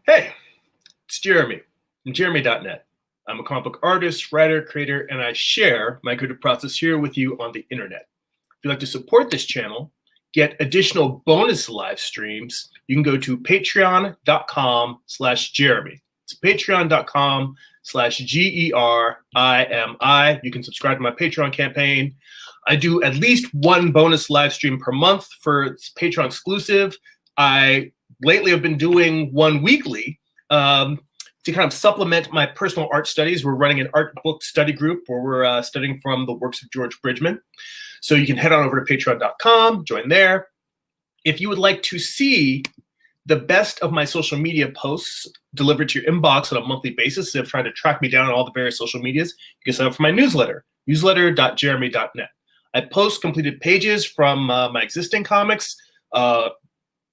Hey, it's Jeremy from jeremy.net. I'm a comic book artist, writer, creator, and I share my creative process here with you on the internet. If you'd like to support this channel, get additional bonus live streams, you can go to patreon.com/Jeremy. It's patreon.com/GERIMI. You can subscribe to my Patreon campaign. I do at least one bonus live stream per month for Patreon exclusive. I lately have been doing one weekly to kind of supplement my personal art studies. We're running an art book study group where we're studying from the works of George Bridgman. So you can head on over to patreon.com, join there. If you would like to see the best of my social media posts delivered to your inbox on a monthly basis, instead of trying to track me down on all the various social medias, you can sign up for my newsletter, newsletter.jeremy.net. I post completed pages from my existing comics,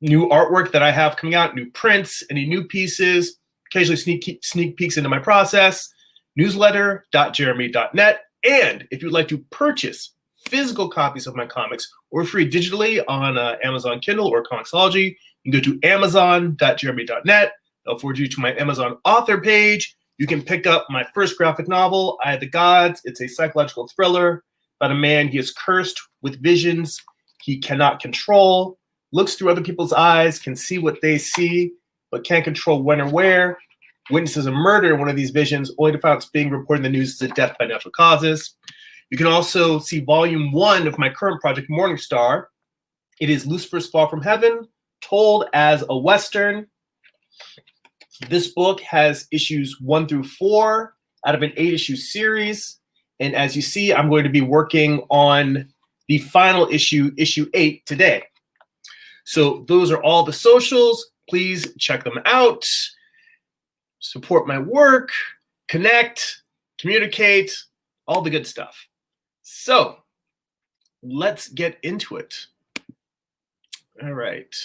new artwork that I have coming out, new prints, any new pieces, occasionally sneak peeks into my process, newsletter.jeremy.net. And if you'd like to purchase physical copies of my comics or free digitally on Amazon Kindle or Comixology, you can go to amazon.jeremy.net. I'll forward you to my Amazon author page. You can pick up my first graphic novel, I Had the Gods. It's a psychological thriller about a man. He is cursed with visions he cannot control, looks through other people's eyes, can see what they see, but can't control when or where. Witnesses a murder in one of these visions, only to find out it's being reported in the news as a death by natural causes. You can also see volume 1 of my current project, Morning Star. It is Lucifer's Fall from Heaven, told as a Western. This book has issues 1 through 4 out of an 8-issue series. And as you see, I'm going to be working on the final issue, issue 8, today. So those are all the socials. Please check them out. Support my work, connect, communicate, all the good stuff. So let's get into it. All right.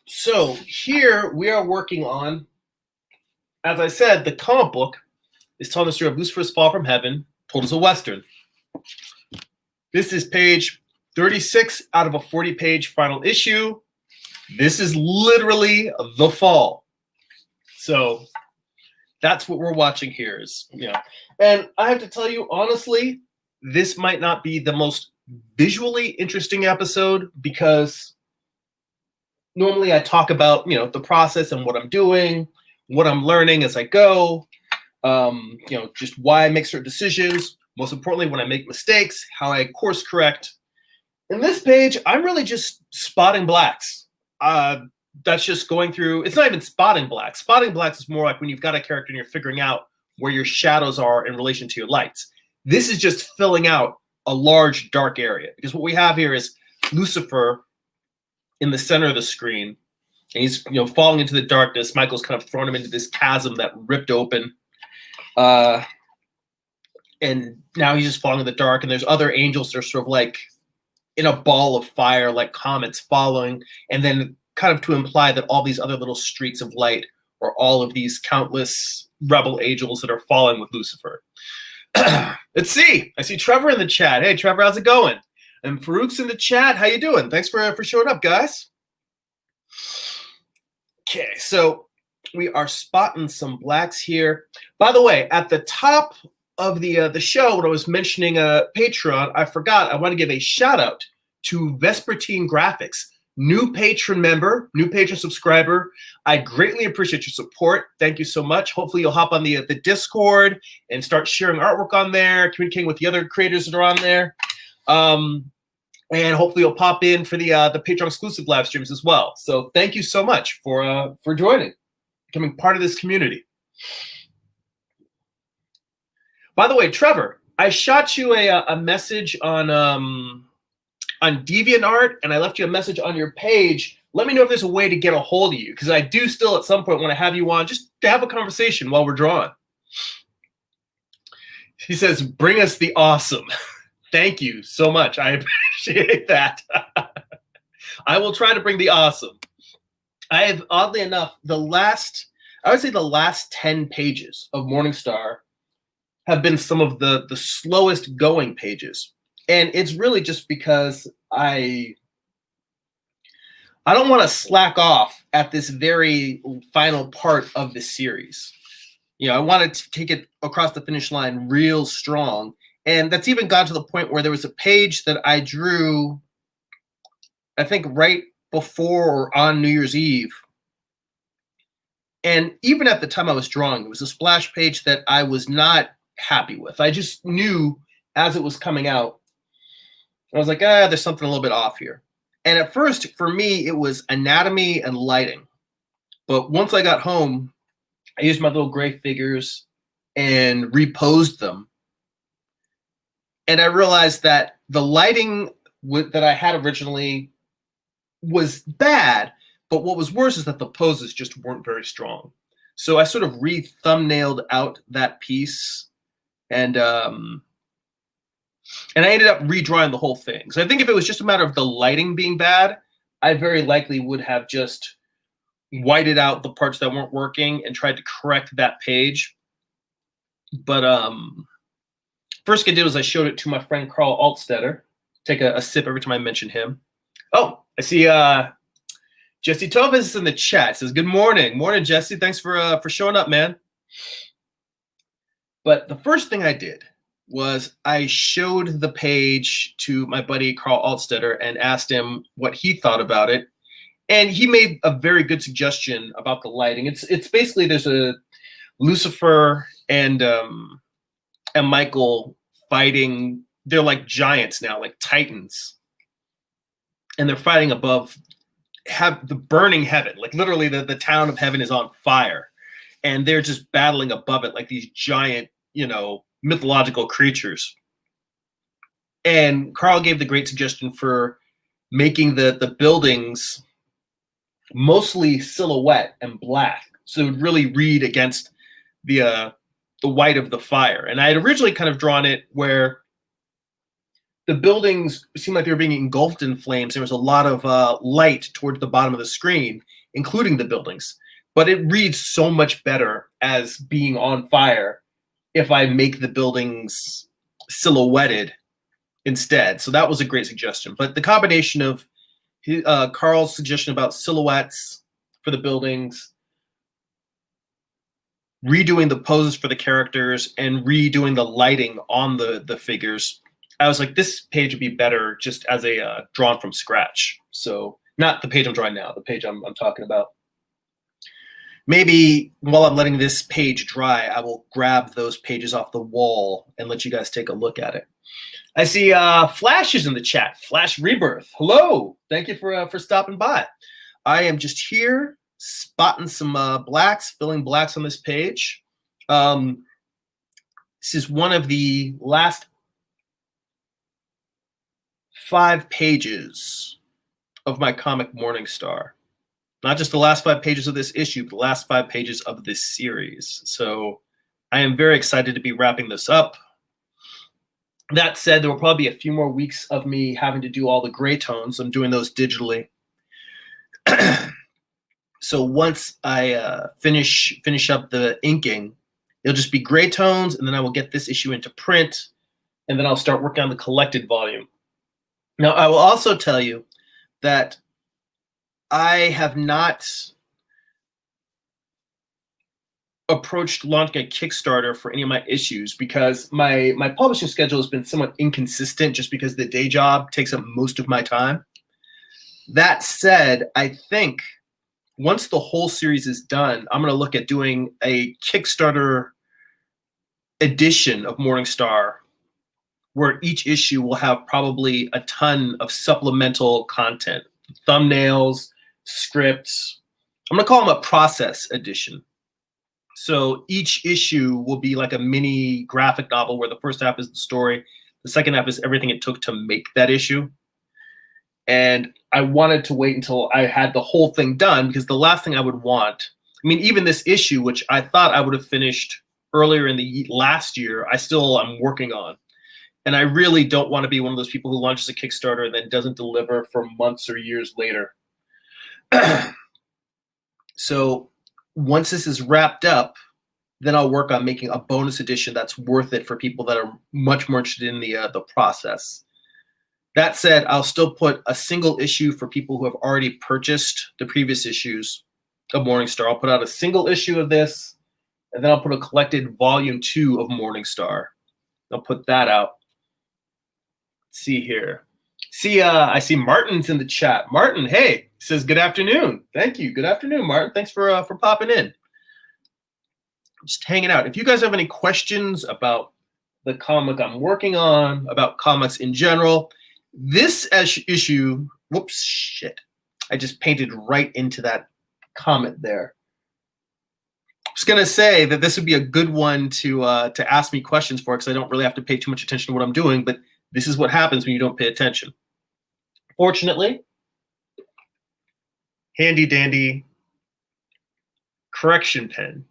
So here we are working on, as I said, the comic book is telling the story of Lucifer's Fall from Heaven, told as a Western. This is page 36 out of a 40-page final issue. This is literally the fall. So that's what we're watching here is, and I have to tell you, honestly, this might not be the most visually interesting episode because normally I talk about, the process and what I'm doing, what I'm learning as I go, just why I make certain decisions. Most importantly, when I make mistakes, how I course correct. In this page, I'm really just spotting blacks. That's just going through, it's not even spotting blacks. Spotting blacks is more like when you've got a character and you're figuring out where your shadows are in relation to your lights. This is just filling out a large dark area because what we have here is Lucifer in the center of the screen. And he's, falling into the darkness. Michael's kind of thrown him into this chasm that ripped open. And now he's just falling in the dark, and there's other angels that are sort of like in a ball of fire, like comets following, and then kind of to imply that all these other little streaks of light are all of these countless rebel angels that are falling with Lucifer. Let's see. I see Trevor in the chat. Hey, Trevor, how's it going? And Farouk's in the chat. How you doing? Thanks for showing up, guys. Okay, so we are spotting some blacks here. By the way, at the top of the show, when I was mentioning Patreon, I forgot. I want to give a shout out to Vespertine Graphics, new patron member, new patron subscriber. I greatly appreciate your support. Thank you so much. Hopefully you'll hop on the Discord and start sharing artwork on there, communicating with the other creators that are on there. And hopefully you'll pop in for the Patreon exclusive live streams as well. So thank you so much for joining, becoming part of this community. By the way, Trevor, I shot you a message on DeviantArt, and I left you a message on your page. Let me know if there's a way to get a hold of you, because I do still at some point want to have you on just to have a conversation while we're drawing. He says, bring us the awesome. Thank you so much. I appreciate that. I will try to bring the awesome. I have, oddly enough, I would say the last 10 pages of Morningstar have been some of the slowest going pages. And it's really just because I I don't want to slack off at this very final part of the series. You know, I wanted to take it across the finish line real strong. And that's even got to the point where there was a page that I drew, I think, right before or on New Year's Eve. And even at the time I was drawing, it was a splash page that I was not happy with. I just knew as it was coming out, I was like, there's something a little bit off here. And at first, for me, it was anatomy and lighting. But once I got home, I used my little gray figures and reposed them. And I realized that the lighting that I had originally was bad, but what was worse is that the poses just weren't very strong. So I sort of re-thumbnailed out that piece, and I ended up redrawing the whole thing. So I think if it was just a matter of the lighting being bad, I very likely would have just whited out the parts that weren't working and tried to correct that page. But first thing I did was I showed it to my friend Carl Altstetter. Take a sip every time I mention him. Oh, I see Jesse Tovas is in the chat. Says, good morning. Morning, Jesse. Thanks for showing up, man. But the first thing I did was I showed the page to my buddy Carl Altstetter and asked him what he thought about it. And he made a very good suggestion about the lighting. It's basically there's a Lucifer and Michael fighting. They're like giants now, like titans. And they're fighting above the burning heaven. Like literally the town of heaven is on fire. And they're just battling above it like these giant, mythological creatures. And Carl gave the great suggestion for making the buildings mostly silhouette and black, so it would really read against the white of the fire. And I had originally kind of drawn it where the buildings seemed like they were being engulfed in flames. There was a lot of light towards the bottom of the screen, including the buildings. But it reads so much better as being on fire if I make the buildings silhouetted instead. So that was a great suggestion. But the combination of Carl's suggestion about silhouettes for the buildings, redoing the poses for the characters, and redoing the lighting on the figures, I was like, this page would be better just as a drawn from scratch. So not the page I'm drawing now, the page I'm talking about. Maybe while I'm letting this page dry, I will grab those pages off the wall and let you guys take a look at it. I see Flash is in the chat. Flash Rebirth. Hello. Thank you for stopping by. I am just here spotting some blacks, filling blacks on this page. This is one of the last 5 pages of my comic Morningstar. Not just the last 5 pages of this issue, but the last 5 pages of this series. So I am very excited to be wrapping this up. That said, there will probably be a few more weeks of me having to do all the gray tones. I'm doing those digitally. So once I finish up the inking, it'll just be gray tones, and then I will get this issue into print, and then I'll start working on the collected volume. Now, I will also tell you that I have not approached launching a Kickstarter for any of my issues because my publishing schedule has been somewhat inconsistent just because the day job takes up most of my time. That said, I think once the whole series is done, I'm going to look at doing a Kickstarter edition of Morningstar where each issue will have probably a ton of supplemental content, thumbnails, scripts. I'm going to call them a process edition. So each issue will be like a mini graphic novel where the first half is the story, the second half is everything it took to make that issue. And I wanted to wait until I had the whole thing done because the last thing I would want, I mean, even this issue, which I thought I would have finished earlier in the last year, I'm working on. And I really don't want to be one of those people who launches a Kickstarter and then doesn't deliver for months or years later. So once this is wrapped up, then I'll work on making a bonus edition that's worth it for people that are much more interested in the process. That said, I'll still put a single issue for people who have already purchased the previous issues of Morningstar. I'll put out a single issue of this, and then I'll put a collected volume 2 of Morningstar. I'll put that out. Let's see here. I see Martin's in the chat. Martin, hey, says good afternoon. Thank you. Good afternoon, Martin. Thanks for popping in. Just hanging out. If you guys have any questions about the comic I'm working on, about comics in general, this issue, whoops, shit. I just painted right into that comment there. I was gonna say that this would be a good one to ask me questions for, because I don't really have to pay too much attention to what I'm doing, but this is what happens when you don't pay attention. Fortunately, handy dandy correction pen.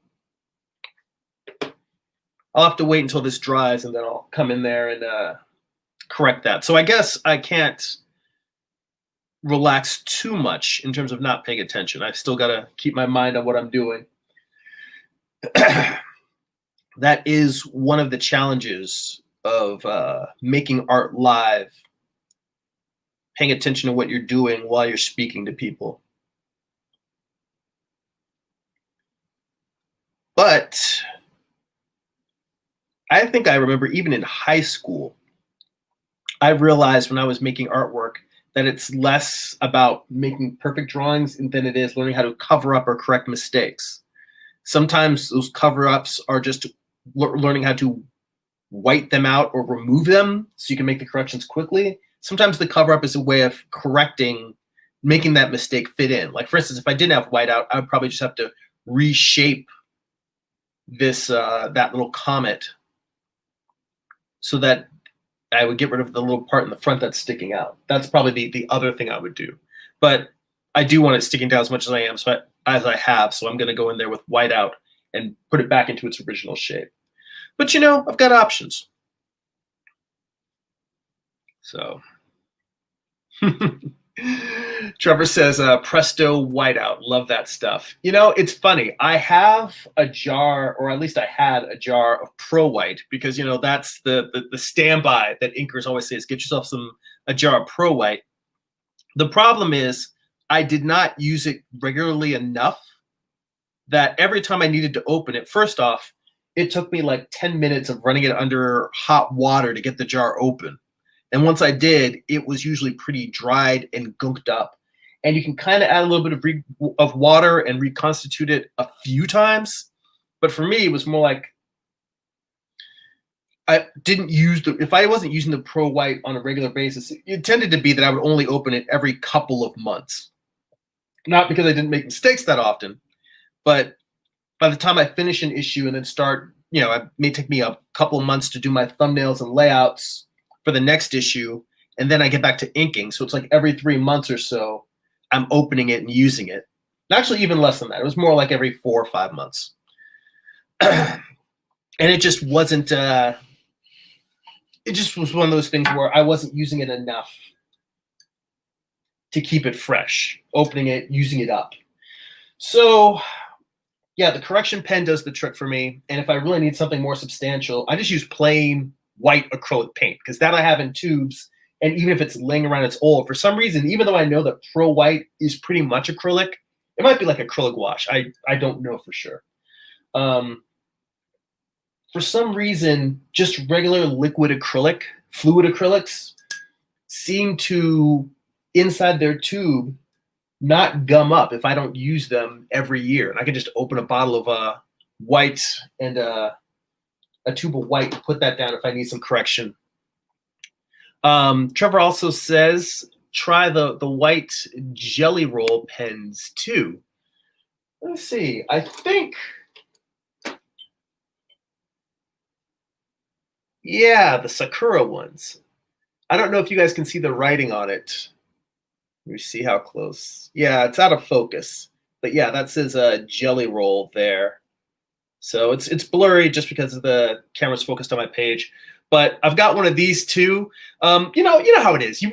I'll have to wait until this dries, and then I'll come in there and correct that. So I guess I can't relax too much in terms of not paying attention. I've still got to keep my mind on what I'm doing. That is one of the challenges of making art live, paying attention to what you're doing while you're speaking to people. But I think I remember even in high school, I realized when I was making artwork that it's less about making perfect drawings than it is learning how to cover up or correct mistakes. Sometimes those cover-ups are just learning how to white them out or remove them so you can make the corrections quickly. Sometimes the cover-up is a way of correcting, making that mistake fit in. Like, for instance, if I didn't have whiteout, I would probably just have to reshape this that little comet so that I would get rid of the little part in the front that's sticking out. That's probably the other thing I would do. But I do want it sticking down as much as I am, so so I'm going to go in there with whiteout and put it back into its original shape. But, you know, I've got options. So Trevor says, presto whiteout. Love that stuff. You know, it's funny. I have a jar, or at least I had a jar of Pro White, because, you know, that's the standby that inkers always say is get yourself a jar of Pro White. The problem is I did not use it regularly enough that every time I needed to open it, first off, it took me like 10 minutes of running it under hot water to get the jar open. And once I did, it was usually pretty dried and gunked up. And you can kind of add a little bit of water and reconstitute it a few times. But for me, it was more like I didn't use if I wasn't using the Pro White on a regular basis, it tended to be that I would only open it every couple of months. Not because I didn't make mistakes that often, but by the time I finish an issue and then start, you know, it may take me a couple of months to do my thumbnails and layouts for the next issue, and then I get back to inking. So it's like every 3 months or so, I'm opening it and using it. Actually, even less than that. It was more like every 4 or 5 months. And it just wasn't, it just was one of those things where I wasn't using it enough to keep it fresh, opening it, using it up. So yeah, the correction pen does the trick for me. And if I really need something more substantial, I just use plain white acrylic paint, because that I have in tubes. And even if it's laying around, it's old. For some reason, even though I know that Pro White is pretty much acrylic, it might be like acrylic wash. I don't know for sure. For some reason, just regular liquid acrylic, fluid acrylics, seem to, inside their tube, not gum up if I don't use them every year. And I can just open a bottle of white and a tube of white and put that down if I need some correction. Trevor also says, try the white jelly roll pens too. Let's see. I think, yeah, the Sakura ones. I don't know if you guys can see the writing on it. Let me see how close. Yeah, it's out of focus. But yeah, that says a jelly roll there. So it's blurry just because of the camera's focused on my page. But I've got one of these too. You know how it is.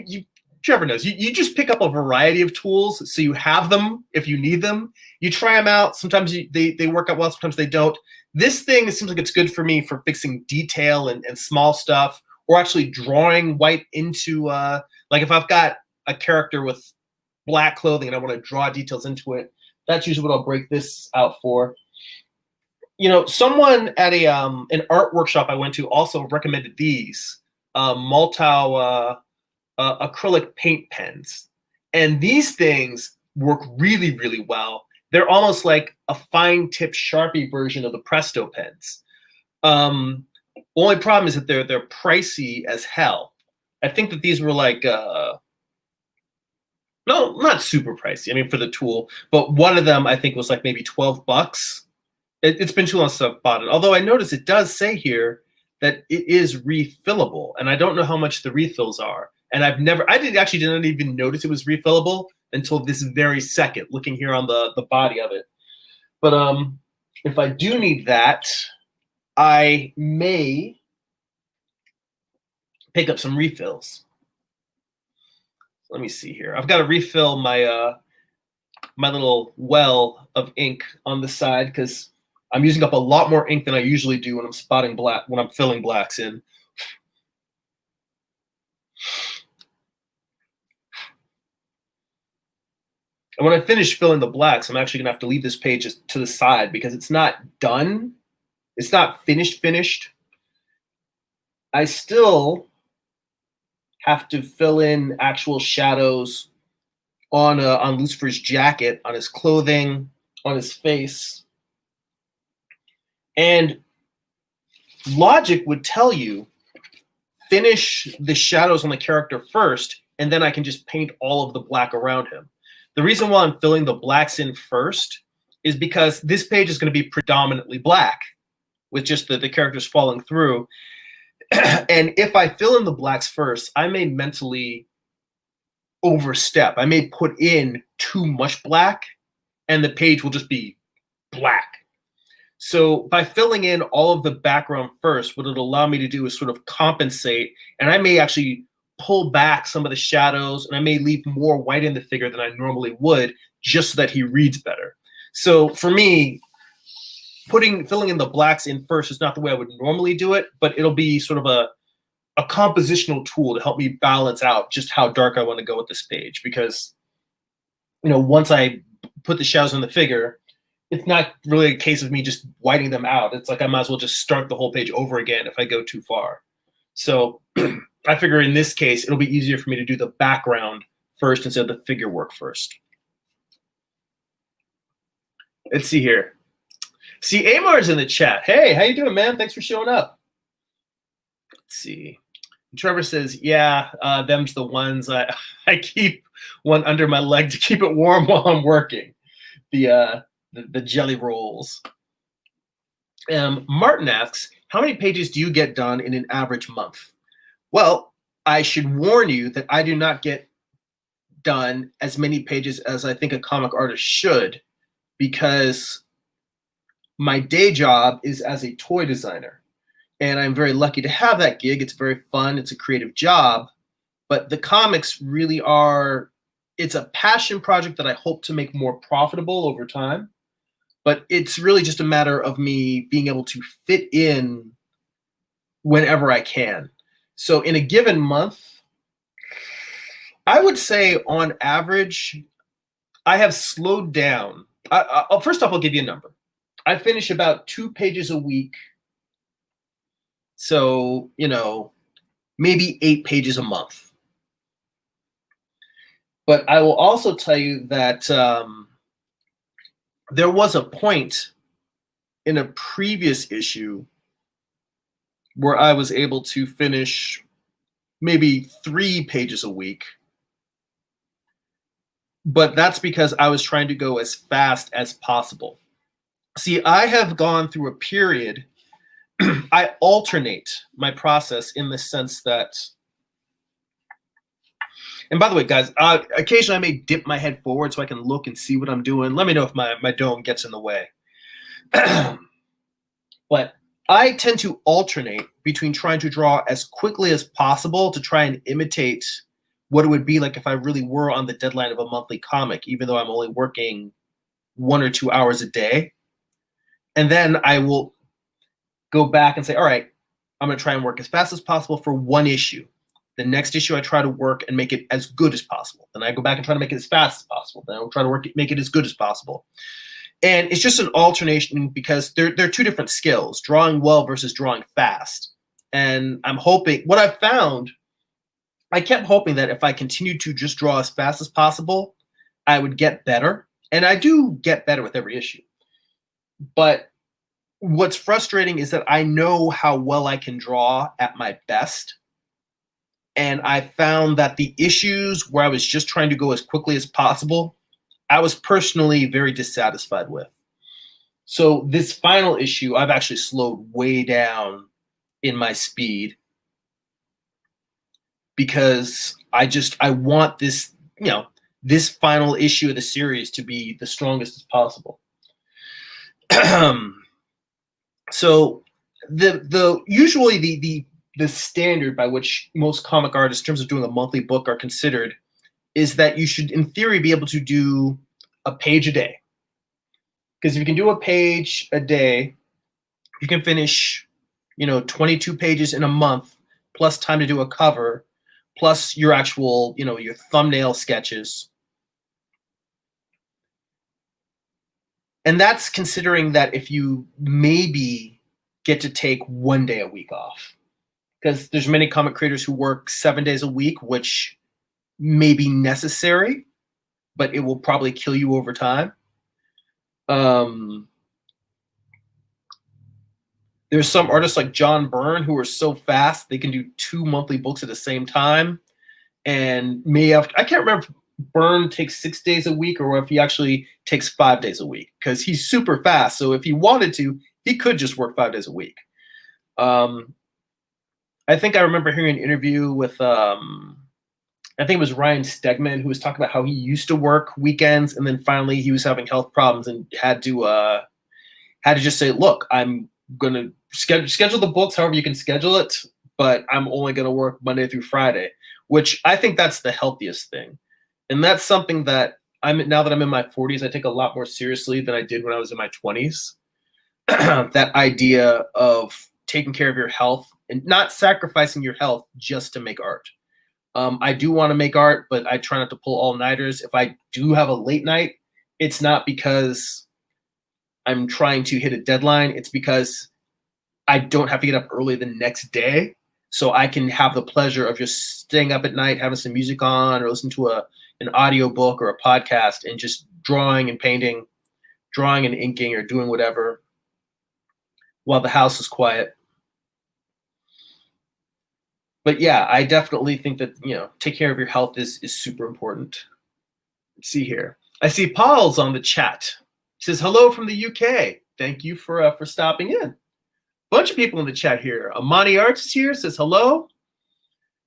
Trevor knows. You just pick up a variety of tools so you have them if you need them. You try them out. Sometimes they work out well. Sometimes they don't. This thing, it seems like it's good for me for fixing detail and small stuff, or actually drawing white into Like if I've got a character with black clothing and I want to draw details into it, that's usually what I'll break this out for. You know, someone at an art workshop I went to also recommended these acrylic paint pens. And these things work really, really well. They're almost like a fine tip Sharpie version of the Presto pens. Only problem is that they're pricey as hell. I think that these were like no, not super pricey. I mean, for the tool, but one of them I think was like maybe $12. It's been too long since I've bought it. Although I noticed it does say here that it is refillable, and I don't know how much the refills are. And I did not even notice it was refillable until this very second, looking here on the body of it. But if I do need that, I may pick up some refills. Let me see here. I've got to refill my my little well of ink on the side because I'm using up a lot more ink than I usually do when I'm spotting black, when I'm filling blacks in. And when I finish filling the blacks, I'm actually gonna have to leave this page to the side because it's not done. It's not finished. I still have to fill in actual shadows on Lucifer's jacket, on his clothing, on his face. And logic would tell you, finish the shadows on the character first, and then I can just paint all of the black around him. The reason why I'm filling the blacks in first is because this page is going to be predominantly black with just the characters falling through. And if I fill in the blacks first, I may mentally overstep. I may put in too much black and the page will just be black. So by filling in all of the background first, what it'll allow me to do is sort of compensate, and I may actually pull back some of the shadows, and I may leave more white in the figure than I normally would, just so that he reads better. So for me, filling in the blacks in first is not the way I would normally do it, but it'll be sort of a compositional tool to help me balance out just how dark I want to go with this page. Because, you know, once I put the shadows on the figure, it's not really a case of me just whiting them out. It's like I might as well just start the whole page over again if I go too far. So I figure in this case, it'll be easier for me to do the background first instead of the figure work first. Let's see here. See, Amar's in the chat. Hey, how you doing, man? Thanks for showing up. Let's see. Trevor says, yeah, them's the ones. I keep one under my leg to keep it warm while I'm working. The jelly rolls. Martin asks, how many pages do you get done in an average month? Well, I should warn you that I do not get done as many pages as I think a comic artist should, because my day job is as a toy designer. And I'm very lucky to have that gig. It's very fun. It's a creative job. But the comics really are, it's a passion project that I hope to make more profitable over time. But it's really just a matter of me being able to fit in whenever I can. So in a given month, I would say on average, I have slowed down. First off, I'll give you a number. I finish about 2 pages a week. So, you know, maybe 8 pages a month. But I will also tell you that there was a point in a previous issue where I was able to finish maybe 3 pages a week. But that's because I was trying to go as fast as possible. See, I have gone through a period. I alternate my process in the sense that, and by the way, guys, occasionally I may dip my head forward so I can look and see what I'm doing. Let me know if my dome gets in the way. But I tend to alternate between trying to draw as quickly as possible to try and imitate what it would be like if I really were on the deadline of a monthly comic, even though I'm only working 1 or 2 hours a day. And then I will go back and say, all right, I'm going to try and work as fast as possible for 1 issue. The next issue, I try to work and make it as good as possible. Then I go back and try to make it as fast as possible. Then I'll try to make it as good as possible. And it's just an alternation because they're two different skills, drawing well versus drawing fast. And I'm hoping, what I've found, I kept hoping that if I continued to just draw as fast as possible, I would get better. And I do get better with every issue. But what's frustrating is that I know how well I can draw at my best. And I found that the issues where I was just trying to go as quickly as possible, I was personally very dissatisfied with. So this final issue, I've actually slowed way down in my speed because I want this, this final issue of the series to be the strongest as possible. So usually the standard by which most comic artists, in terms of doing a monthly book, are considered is that you should, in theory, be able to do a page a day. Because if you can do a page a day, you can finish, 22 pages in a month, plus time to do a cover, plus your actual, your thumbnail sketches. And that's considering that if you maybe get to take 1 day a week off. Because there's many comic creators who work 7 days a week, which may be necessary, but it will probably kill you over time. There's some artists like John Byrne who are so fast they can do 2 monthly books at the same time, and I can't remember if Byrne takes 6 days a week or if he actually takes 5 days a week, because he's super fast. So if he wanted to, he could just work 5 days a week. I think I remember hearing an interview with, I think it was Ryan Stegman, who was talking about how he used to work weekends, and then finally he was having health problems and had to just say, look, I'm going to schedule the books however you can schedule it, but I'm only going to work Monday through Friday, which I think that's the healthiest thing. And that's something that now that I'm in my 40s, I take a lot more seriously than I did when I was in my 20s. That idea of taking care of your health and not sacrificing your health just to make art. I do want to make art, but I try not to pull all-nighters. If I do have a late night, it's not because I'm trying to hit a deadline. It's because I don't have to get up early the next day, so I can have the pleasure of just staying up at night, having some music on, or listen to an audio book or a podcast, and just drawing and painting, drawing and inking, or doing whatever while the house is quiet. But yeah, I definitely think that, take care of your health is super important. Let's see here. I see Paul's on the chat. He says, hello from the UK. Thank you for stopping in. Bunch of people in the chat here. Amani Arts is here, says hello.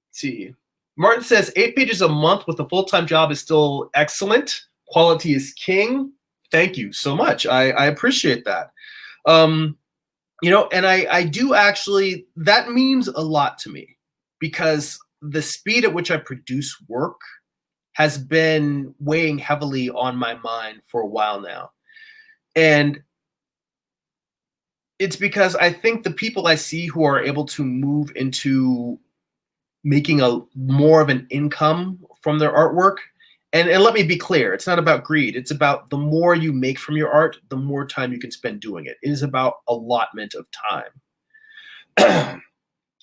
Let's see. Martin says 8 pages a month with a full-time job is still excellent. Quality is king. Thank you so much. I appreciate that. And I do actually, that means a lot to me, because the speed at which I produce work has been weighing heavily on my mind for a while now. And it's because I think the people I see who are able to move into making more of an income from their artwork, and let me be clear, it's not about greed. It's about the more you make from your art, the more time you can spend doing it. It is about allotment of time.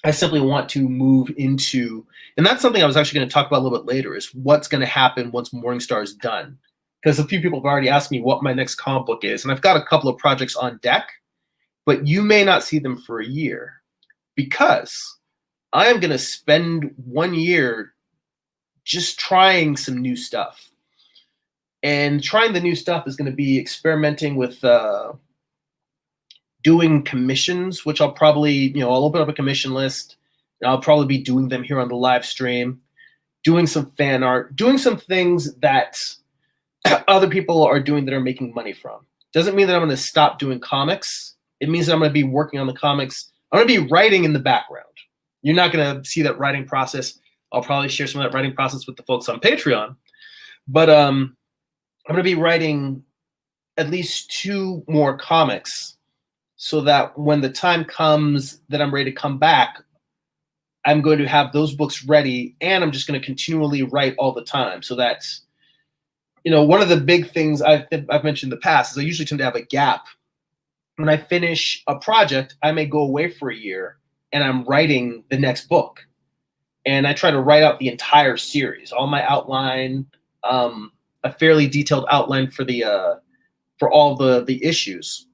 I simply want to move into, and that's something I was actually going to talk about a little bit later, is what's going to happen once Morningstar is done. Because a few people have already asked me what my next comic book is, and I've got a couple of projects on deck, but you may not see them for a year, because I am going to spend 1 year just trying some new stuff. And trying the new stuff is going to be experimenting with doing commissions, which I'll probably, I'll open up a commission list, and I'll probably be doing them here on the live stream, doing some fan art, doing some things that other people are doing that are making money from. Doesn't mean that I'm going to stop doing comics. It means that I'm going to be working on the comics. I'm going to be writing in the background. You're not going to see that writing process. I'll probably share some of that writing process with the folks on Patreon. But I'm going to be writing at least 2 more comics, so that when the time comes that I'm ready to come back, I'm going to have those books ready, and I'm just going to continually write all the time. So that's, one of the big things I've mentioned in the past is I usually tend to have a gap. When I finish a project, I may go away for a year and I'm writing the next book. And I try to write out the entire series, all my outline, a fairly detailed outline for all the issues.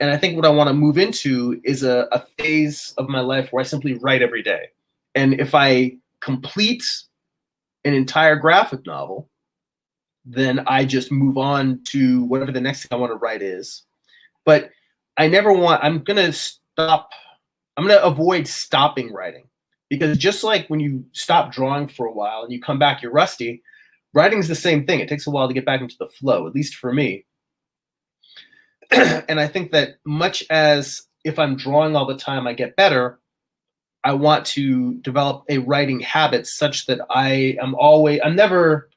And I think what I want to move into is a phase of my life where I simply write every day. And if I complete an entire graphic novel, then I just move on to whatever the next thing I want to write is. But I'm going to avoid stopping writing, because just like when you stop drawing for a while and you come back, you're rusty, writing is the same thing. It takes a while to get back into the flow, at least for me. And I think that much as if I'm drawing all the time, I get better, I want to develop a writing habit such that I'm never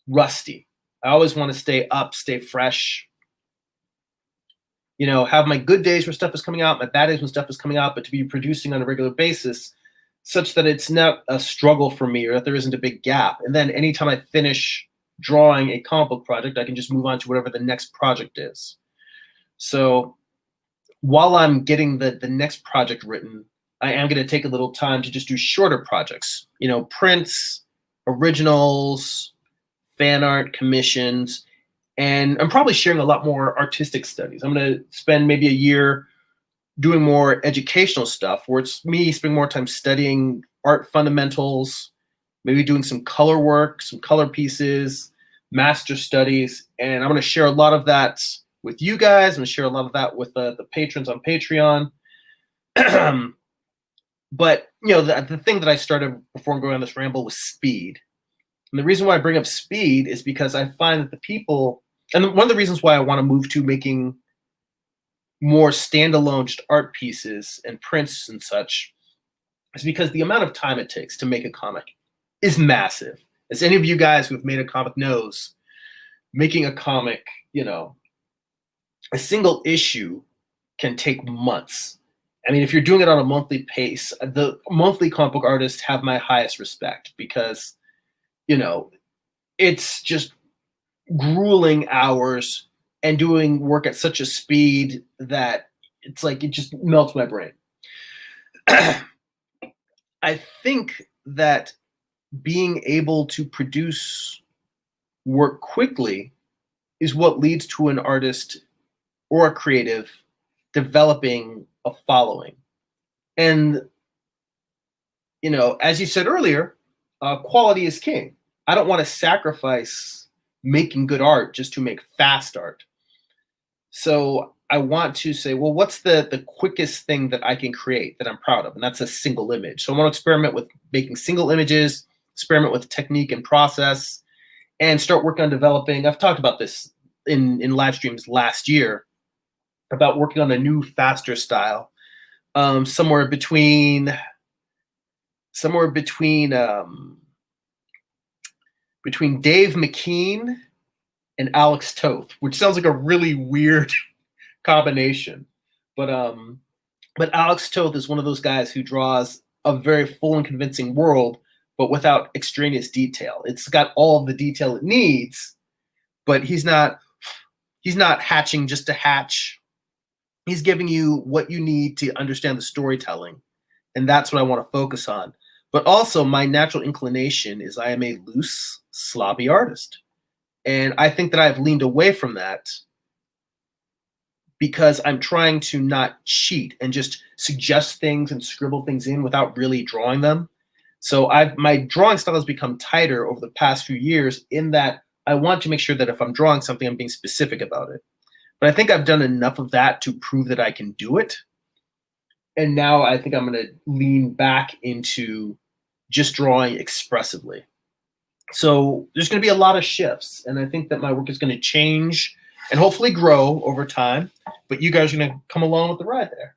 rusty. I always want to stay up, stay fresh, have my good days where stuff is coming out, my bad days when stuff is coming out, but to be producing on a regular basis such that it's not a struggle for me, or that there isn't a big gap. And then anytime I finish drawing a comic book project, I can just move on to whatever the next project is. So while I'm getting the next project written, I am going to take a little time to just do shorter projects, prints, originals, fan art, commissions, and I'm probably sharing a lot more artistic studies. I'm going to spend maybe a year doing more educational stuff, where it's me spending more time studying art fundamentals, maybe doing some color work, some color pieces, master studies, and I'm going to share a lot of that with you guys. I'm going to share a lot of that with the patrons on Patreon. But the thing that I started before going on this ramble was speed. And the reason why I bring up speed is because I find that the people, and one of the reasons why I want to move to making more standalone just art pieces and prints and such, is because the amount of time it takes to make a comic is massive. As any of you guys who've made a comic knows, making a comic, a single issue can take months. I mean, if you're doing it on a monthly pace, the monthly comic book artists have my highest respect, because, it's just grueling hours and doing work at such a speed that it's like it just melts my brain. I think that being able to produce work quickly is what leads to an artist or a creative developing a following. And, as you said earlier, quality is king. I don't want to sacrifice making good art just to make fast art. So I want to say, well, what's the quickest thing that I can create that I'm proud of? And that's a single image. So I want to experiment with making single images, experiment with technique and process, and start working on developing. I've talked about this in live streams last year, about working on a new, faster style, somewhere between Dave McKean and Alex Toth, which sounds like a really weird combination. But Alex Toth is one of those guys who draws a very full and convincing world, but without extraneous detail. It's got all of the detail it needs, but he's not hatching just to hatch. He's giving you what you need to understand the storytelling. And that's what I want to focus on. But also, my natural inclination is I am a loose, sloppy artist. And I think that I've leaned away from that because I'm trying to not cheat and just suggest things and scribble things in without really drawing them. So my drawing style has become tighter over the past few years, in that I want to make sure that if I'm drawing something, I'm being specific about it. But I think I've done enough of that to prove that I can do it. And now I think I'm going to lean back into just drawing expressively. So there's going to be a lot of shifts, and I think that my work is going to change and hopefully grow over time, but you guys are going to come along with the ride there.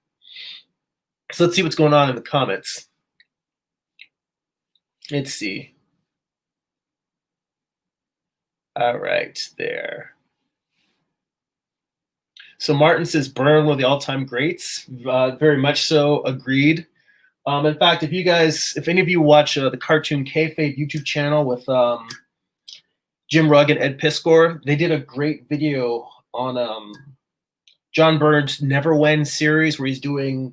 So let's see what's going on in the comments. Let's see. All right, there. So Martin says Byrne, one of the all-time greats. Very much so, agreed. In fact, if any of you watch the Cartoon Kayfabe YouTube channel with Jim Rugg and Ed Piskor, they did a great video on John Byrne's Never When series, where he's doing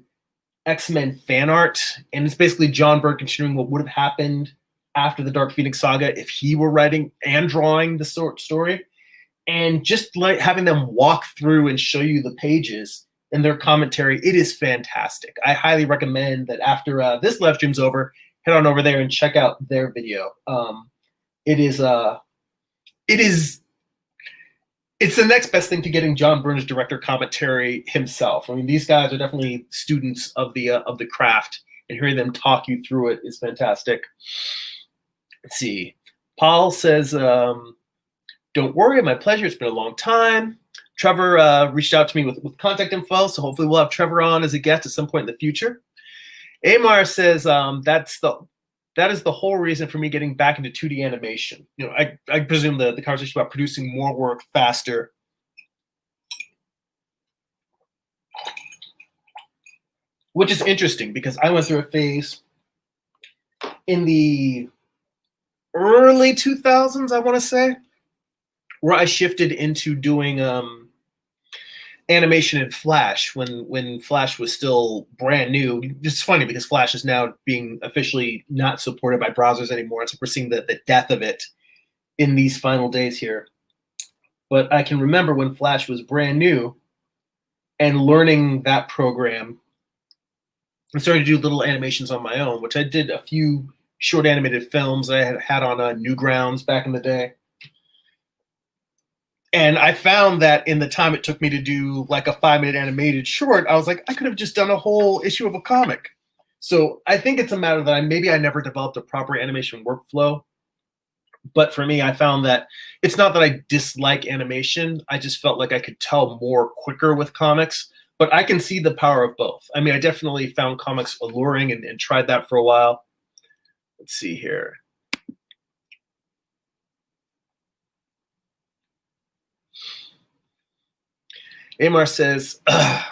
X-Men fan art, and it's basically John Byrne considering what would have happened after the Dark Phoenix saga if he were writing and drawing the story, and just like having them walk through and show you the pages and their commentary. It is fantastic. I highly recommend that after this live stream's over, head on over there and check out their video. It's the next best thing to getting John Byrne's director commentary himself. I mean, these guys are definitely students of the craft, and hearing them talk you through it is fantastic. Let's see. Paul says, "Don't worry, my pleasure. It's been a long time." Trevor reached out to me with contact info, so hopefully we'll have Trevor on as a guest at some point in the future. Amar says, that is the whole reason for me getting back into 2D animation. You know, I presume the conversation about producing more work faster. Which is interesting because I went through a phase in the early 2000s, I want to say, where I shifted into doing animation in Flash when Flash was still brand new. It's funny because Flash is now being officially not supported by browsers anymore. So we're seeing the death of it in these final days here. But I can remember when Flash was brand new and learning that program and started to do little animations on my own, which I did a few short animated films I had on Newgrounds back in the day. And I found that in the time it took me to do like a 5-minute animated short, I was like, I could have just done a whole issue of a comic. So I think it's a matter that maybe I never developed a proper animation workflow. But for me, I found that it's not that I dislike animation. I just felt like I could tell more quicker with comics. But I can see the power of both. I mean, I definitely found comics alluring and tried that for a while. Let's see here. Amar says, I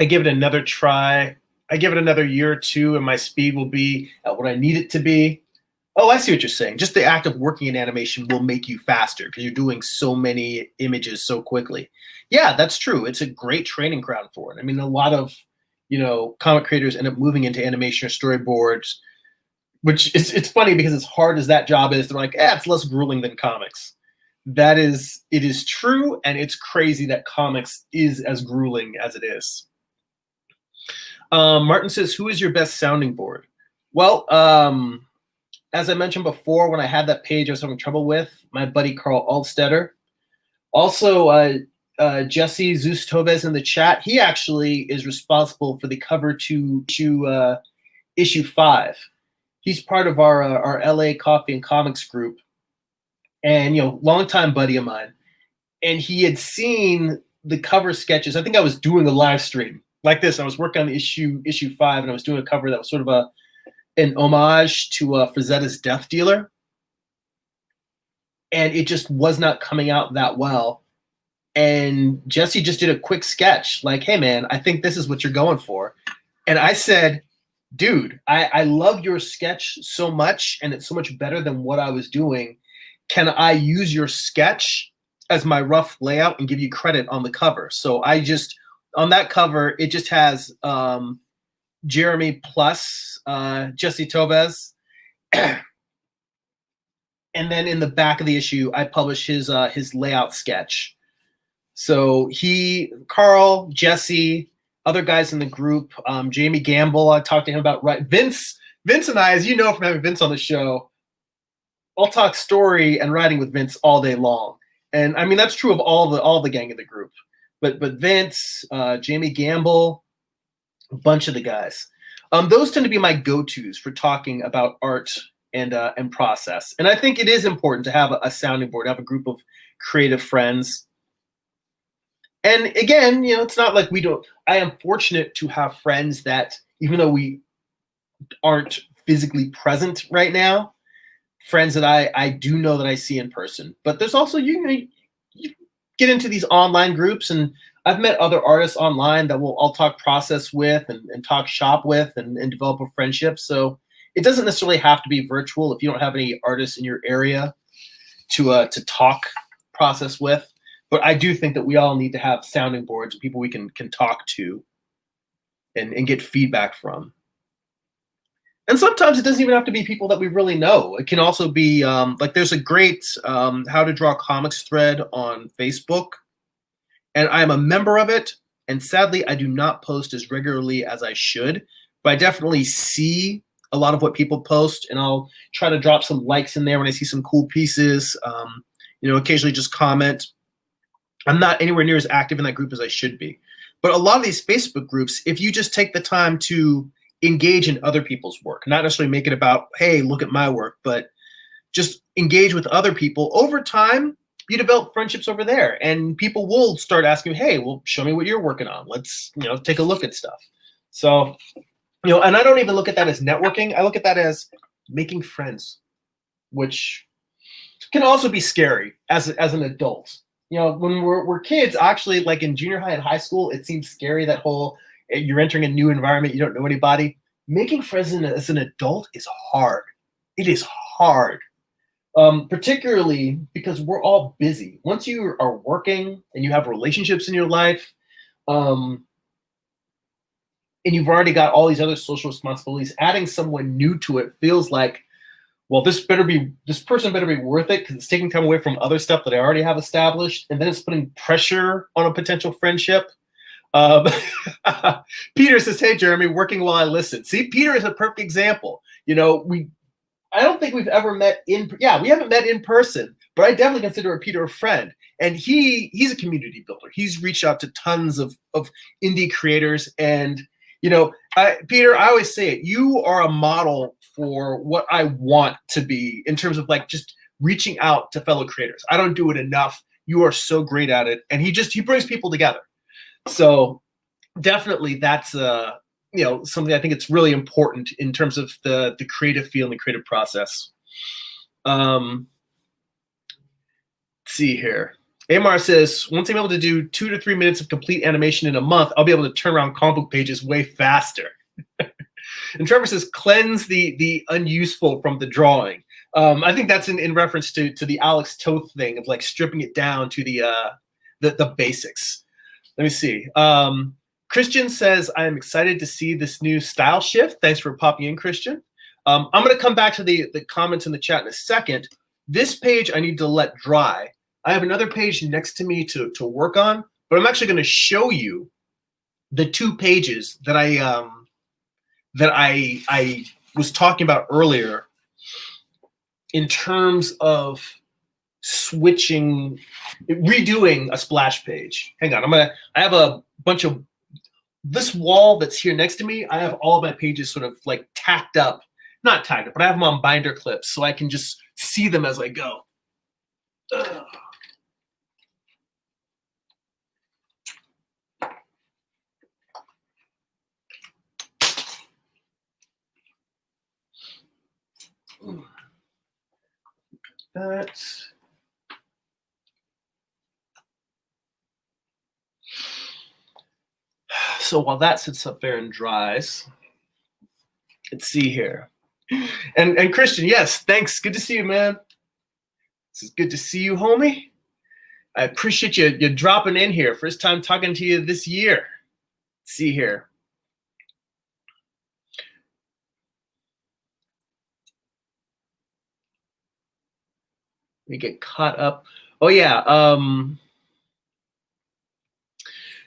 give it another try. I give it another year or two, and my speed will be at what I need it to be. Oh, I see what you're saying. Just the act of working in animation will make you faster because you're doing so many images so quickly. Yeah, that's true. It's a great training ground for it. I mean, a lot of, comic creators end up moving into animation or storyboards, which it's funny because as hard as that job is, they're like, it's less grueling than comics. It is true, and it's crazy that comics is as grueling as it is. Martin says, who is your best sounding board? Well, as I mentioned before, when I had that page I was having trouble with, my buddy Carl Alstetter. Also, Jesse Zeus Toves in the chat, he actually is responsible for the cover to issue 5. He's part of our LA Coffee and Comics group. And, longtime buddy of mine. And he had seen the cover sketches. I think I was doing a live stream like this. I was working on the issue 5, and I was doing a cover that was sort of an homage to Frazetta's Death Dealer. And it just was not coming out that well. And Jesse just did a quick sketch like, hey, man, I think this is what you're going for. And I said, dude, I love your sketch so much, and it's so much better than what I was doing. Can I use your sketch as my rough layout and give you credit on the cover? So on that cover, it just has Jeremy plus Jesse Toves. And then in the back of the issue, I publish his layout sketch. So Carl, Jesse, other guys in the group, Jamie Gamble, I talked to him about Vince and I, as you know from having Vince on the show, I'll talk story and writing with Vince all day long. And I mean, that's true of all the gang of the group. But Vince, Jamie Gamble, a bunch of the guys. Those tend to be my go-tos for talking about art and process. And I think it is important to have a sounding board, have a group of creative friends. And again, it's not like I am fortunate to have friends that, even though we aren't physically present right now, friends that I do know that I see in person. But there's also, you get into these online groups, and I've met other artists online that I'll talk process with and talk shop with and develop a friendship. So it doesn't necessarily have to be virtual if you don't have any artists in your area to talk process with. But I do think that we all need to have sounding boards, people we can talk to and get feedback from. And sometimes it doesn't even have to be people that we really know. It can also be like there's a great how to draw comics thread on Facebook, and I'm a member of it. And sadly, I do not post as regularly as I should, but I definitely see a lot of what people post, and I'll try to drop some likes in there when I see some cool pieces. You know, occasionally just comment. I'm not anywhere near as active in that group as I should be. But a lot of these Facebook groups, if you just take the time to engage in other people's work, not necessarily make it about, hey, look at my work, but just engage with other people, over time, you develop friendships over there, and people will start asking, hey, well, show me what you're working on. Let's, you know, take a look at stuff. So, you know, and I don't even look at that as networking. I look at that as making friends, which can also be scary as an adult. You know, when we're kids, actually, like in junior high and high school, it seems scary, that whole, you're entering a new environment, you don't know anybody. Making friends as an adult is hard. It is hard, particularly because we're all busy. Once you are working and you have relationships in your life, and you've already got all these other social responsibilities, adding someone new to it feels like, well, this person better be worth it, because it's taking time away from other stuff that I already have established, and then it's putting pressure on a potential friendship. Peter says, hey, Jeremy, working while I listen. See, Peter is a perfect example. You know, I don't think we've ever met we haven't met in person, but I definitely consider Peter a friend. And he's a community builder. He's reached out to tons of indie creators. And, you know, Peter, I always say it, you are a model for what I want to be in terms of like just reaching out to fellow creators. I don't do it enough. You are so great at it. And he brings people together. So definitely that's you know, something I think it's really important in terms of the creative feel and the creative process. Let's see here. Amar says, once I'm able to do 2 to 3 minutes of complete animation in a month, I'll be able to turn around comic book pages way faster. And Trevor says, cleanse the unuseful from the drawing. I think that's in reference to the Alex Toth thing of like stripping it down to the basics. Let me see. Christian says, I am excited to see this new style shift. Thanks for popping in, Christian. I'm going to come back to the comments in the chat in a second. This page I need to let dry. I have another page next to me to work on, but I'm actually going to show you the 2 pages that I was talking about earlier in terms of redoing a splash page. Hang on, I have a bunch of this wall that's here next to me. I have all of my pages sort of like tacked up, not tacked up, but I have them on binder clips so I can just see them as I go. Ugh. That's so while that sits up there and dries, let's see here. And Christian, yes, thanks. Good to see you, man. This is good to see you, homie. I appreciate you dropping in here. First time talking to you this year. Let's see here. We get caught up. Oh yeah.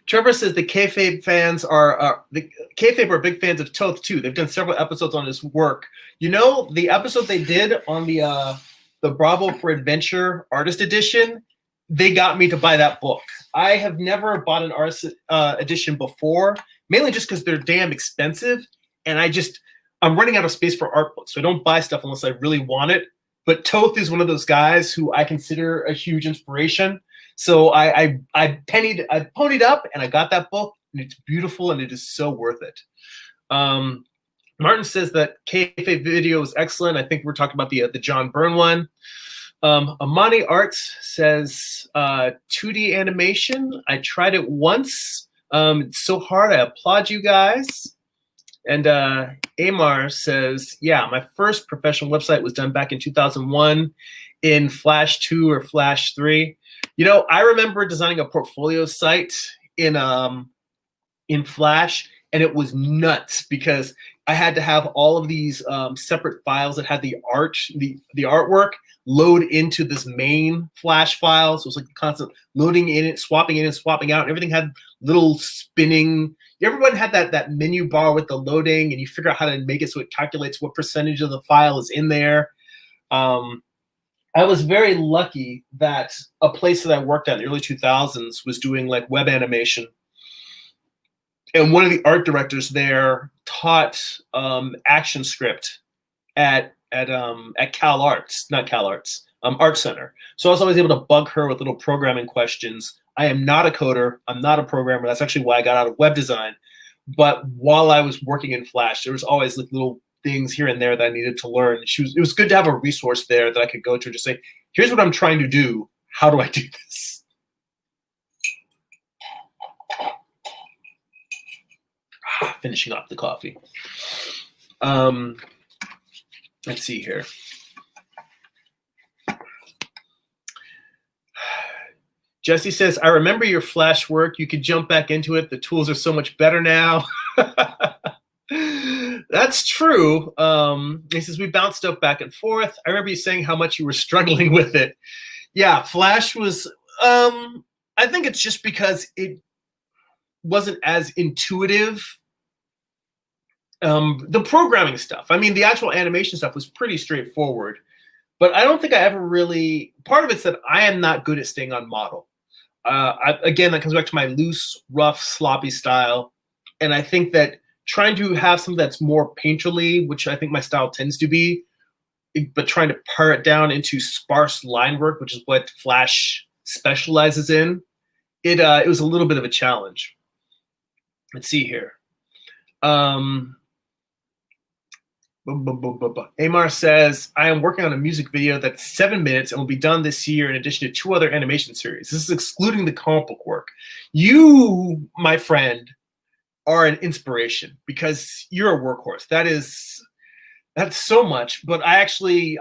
Trevor says the kayfabe fans are the kayfabe are big fans of Toth too. They've done several episodes on his work. You know, the episode they did on the Bravo for Adventure Artist Edition, they got me to buy that book. I have never bought an artist edition before, mainly just because they're damn expensive, and I'm running out of space for art books, so I don't buy stuff unless I really want it. But Toth is one of those guys who I consider a huge inspiration. So I ponied up and I got that book, and it's beautiful and it is so worth it. Martin says that kayfabe video is excellent. I think we're talking about the John Byrne one. Amani Arts says 2D animation. I tried it once. It's so hard. I applaud you guys. And Amar says, yeah, my first professional website was done back in 2001 in Flash 2 or Flash 3. You know, I remember designing a portfolio site in Flash, and it was nuts because I had to have all of these separate files that had the art, the artwork load into this main Flash file. So it was like constant loading in it, swapping in and swapping out. Everything had little spinning. Everyone had that menu bar with the loading, and you figure out how to make it so it calculates what percentage of the file is in there. I was very lucky that a place that I worked at in the early 2000s was doing like web animation. And one of the art directors there taught action script at Cal Arts, not Cal Arts, Art Center. So I was always able to bug her with little programming questions. I am not a coder. I'm not a programmer. That's actually why I got out of web design. But while I was working in Flash, there was always like little things here and there that I needed to learn. It was good to have a resource there that I could go to and just say, here's what I'm trying to do. How do I do this? Finishing off the coffee. Let's see here. Jesse says, I remember your Flash work. You could jump back into it. The tools are so much better now. That's true. He says, we bounce stuff back and forth. I remember you saying how much you were struggling with it. Yeah, Flash was, I think it's just because it wasn't as intuitive. The programming stuff, I mean, the actual animation stuff was pretty straightforward, but I don't think I ever really, part of it's that I am not good at staying on model. Again, that comes back to my loose, rough, sloppy style. And I think that trying to have something that's more painterly, which I think my style tends to be, but trying to pare it down into sparse line work, which is what Flash specializes in, it was a little bit of a challenge. Let's see here. Amar says, I am working on a music video that's 7 minutes and will be done this year in addition to 2 other animation series. This is excluding the comic book work. You, my friend, are an inspiration because you're a workhorse. That's so much. But I see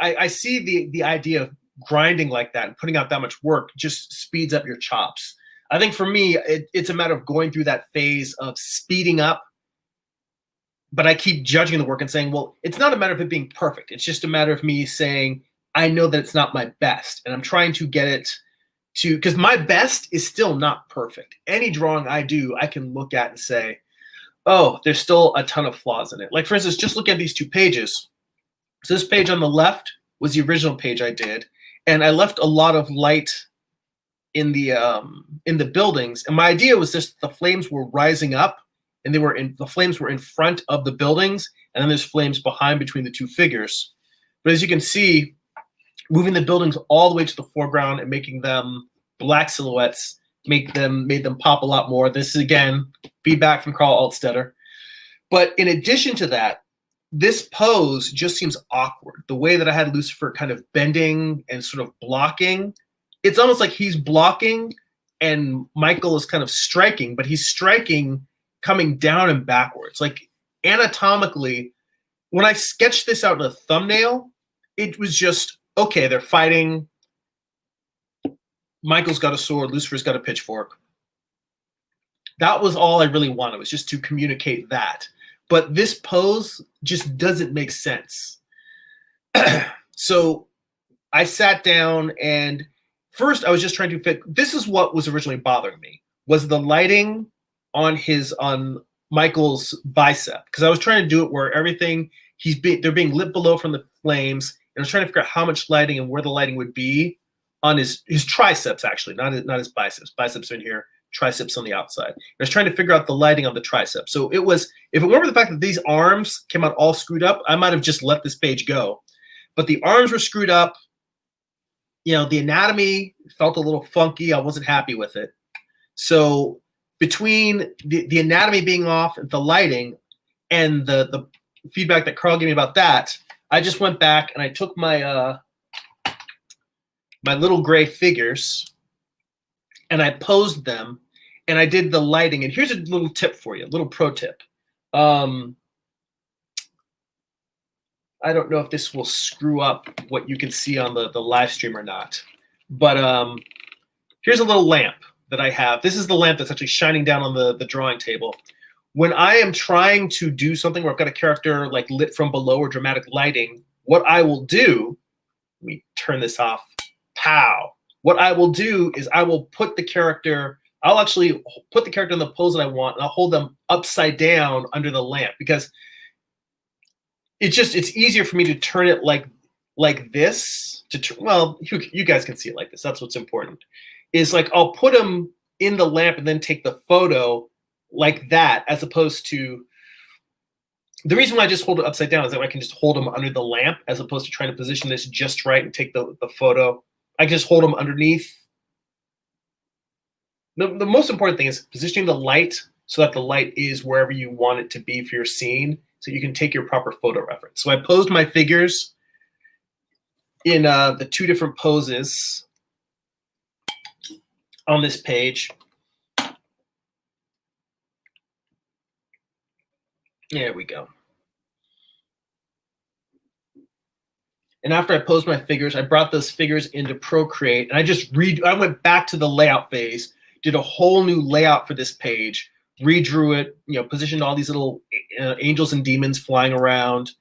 the idea of grinding like that and putting out that much work just speeds up your chops. I think for me, it's a matter of going through that phase of speeding up. But I keep judging the work and saying, well, it's not a matter of it being perfect. It's just a matter of me saying, I know that it's not my best. And I'm trying to get it to, because my best is still not perfect. Any drawing I do, I can look at and say, oh, there's still a ton of flaws in it. Like, for instance, just look at these 2 pages. So this page on the left was the original page I did. And I left a lot of light in the buildings. And my idea was just the flames were rising up. And the flames were in front of the buildings, and then there's flames behind between the 2 figures. But as you can see, moving the buildings all the way to the foreground and making them black silhouettes made them pop a lot more. This is, again, feedback from Carl Altstetter. But in addition to that, this pose just seems awkward. The way that I had Lucifer kind of bending and sort of blocking, it's almost like he's blocking and Michael is kind of striking, but he's striking coming down and backwards. Like anatomically, when I sketched this out in a thumbnail, it was just, okay, they're fighting. Michael's got a sword, Lucifer's got a pitchfork. That was all I really wanted, was just to communicate that. But this pose just doesn't make sense. So I sat down and first I was just trying to fit, this is what was originally bothering me, was the lighting on Michael's bicep, because I was trying to do it where everything they're being lit below from the flames, and I was trying to figure out how much lighting and where the lighting would be on his triceps, actually, not his biceps. Biceps are in here, triceps on the outside. I was trying to figure out the lighting on the triceps. So it was, if it weren't for the fact that these arms came out all screwed up, I might have just let this page go. But the arms were screwed up. You know, the anatomy felt a little funky. I wasn't happy with it. So between the anatomy being off, the lighting, and the feedback that Carl gave me about that, I just went back and I took my my little gray figures, and I posed them, and I did the lighting. And here's a little tip for you, a little pro tip. I don't know if this will screw up what you can see on the live stream or not, but here's a little lamp that I have. This is the lamp that's actually shining down on the drawing table. When I am trying to do something where I've got a character like lit from below or dramatic lighting, what I will do, let me turn this off, pow. What I will do is I will put the character, I'll actually put the character in the pose that I want, and I'll hold them upside down under the lamp, because it's easier for me to turn it like this. Well, you guys can see it like this. That's what's important. Is like I'll put them in the lamp and then take the photo like that, as opposed to, the reason why I just hold it upside down is that I can just hold them under the lamp, as opposed to trying to position this just right and take the photo. I can just hold them underneath. The most important thing is positioning the light so that the light is wherever you want it to be for your scene, so you can take your proper photo reference. So I posed my figures in the 2 different poses on this page. There we go. And after I posed my figures, I brought those figures into Procreate, and I went back to the layout phase, did a whole new layout for this page, redrew it, positioned all these little angels and demons flying around,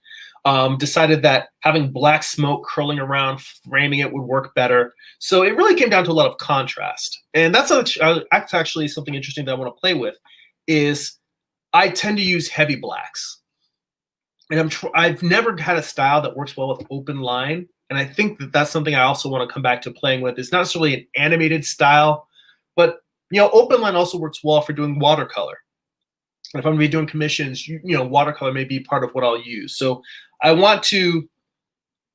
decided that having black smoke curling around, framing it would work better. So it really came down to a lot of contrast. And that's actually something interesting that I want to play with, is I tend to use heavy blacks. And I've never had a style that works well with open line. And I think that that's something I also want to come back to playing with. It's not necessarily an animated style, but open line also works well for doing watercolor. And if I'm going to be doing commissions, watercolor may be part of what I'll use. So I want to,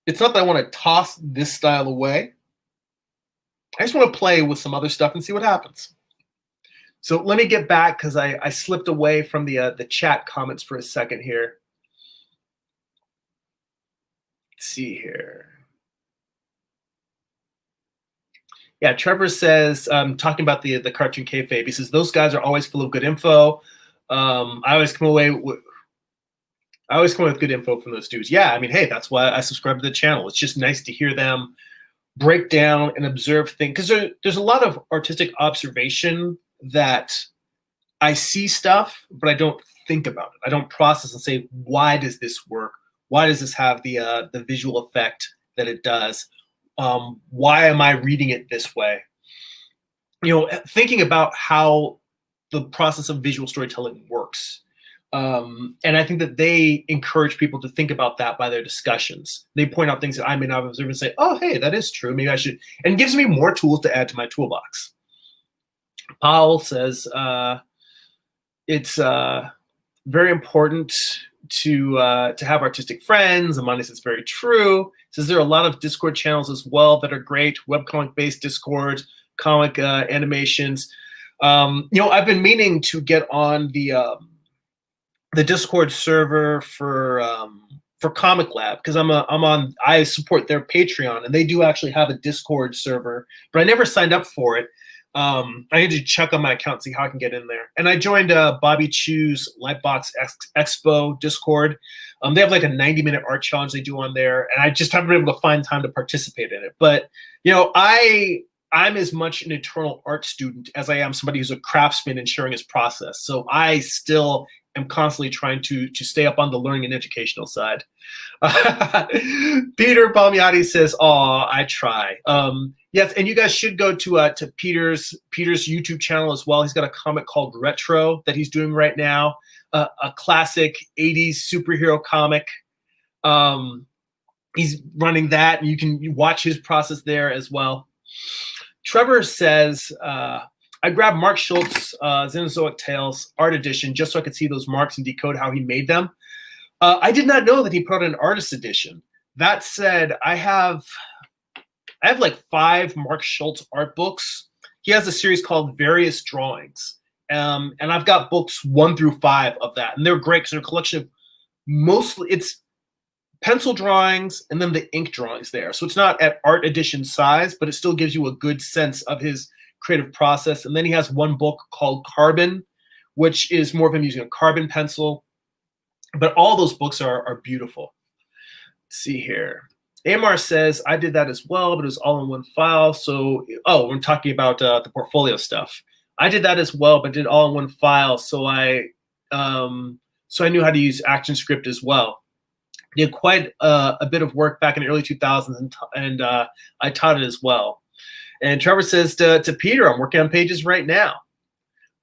it's not that I want to toss this style away. I just want to play with some other stuff and see what happens. So let me get back, because I slipped away from the chat comments for a second here. Let's see here. Yeah, Trevor says, talking about the cartoon kayfabe, he says, those guys are always full of good info. I always come away with good info from those dudes. Yeah, I mean, hey, that's why I subscribe to the channel. It's just nice to hear them break down and observe things, because there's a lot of artistic observation that I see stuff, but I don't think about it. I don't process and say, why does this work? Why does this have the visual effect that it does? Why am I reading it this way? Thinking about how the process of visual storytelling works. And I think that they encourage people to think about that by their discussions. They point out things that I may not observe and say, oh, hey, that is true. Maybe I should. And it gives me more tools to add to my toolbox. Powell says, it's very important to have artistic friends. Amani says, very true. Says there are a lot of Discord channels as well that are great, webcomic-based Discord, comic animations. I've been meaning to get on the Discord server for Comic Lab, because I support their Patreon, and they do actually have a Discord server, but I never signed up for it. I need to check on my account and see how I can get in there. And I joined Bobby Chu's Lightbox Expo Discord. They have like a 90-minute art challenge they do on there, and I just haven't been able to find time to participate in it. But I'm as much an eternal art student as I am somebody who's a craftsman and sharing his process. So I still am constantly trying to stay up on the learning and educational side. Peter Palmiotti says, "Aw, I try." Yes, and you guys should go to Peter's YouTube channel as well. He's got a comic called Retro that he's doing right now, a classic 80s superhero comic. He's running that, and you can watch his process there as well. Trevor says, I grabbed Mark Schultz's Xenozoic Tales art edition just so I could see those marks and decode how he made them. I did not know that he put out an artist edition. That said, I have like 5 Mark Schultz art books. He has a series called Various Drawings. And I've got books 1 through 5 of that. And they're great because they're a collection of mostly, it's pencil drawings, and then the ink drawings there. So it's not at art edition size, but it still gives you a good sense of his creative process. And then he has one book called Carbon, which is more of him using a carbon pencil. But all those books are beautiful. Let's see here. Amar says, I did that as well, but it was all in one file. So, we're talking about the portfolio stuff. I did that as well, but did it all in one file. So I knew how to use ActionScript as well. Did quite a bit of work back in the early 2000s, and I taught it as well. And Trevor says to Peter, I'm working on pages right now.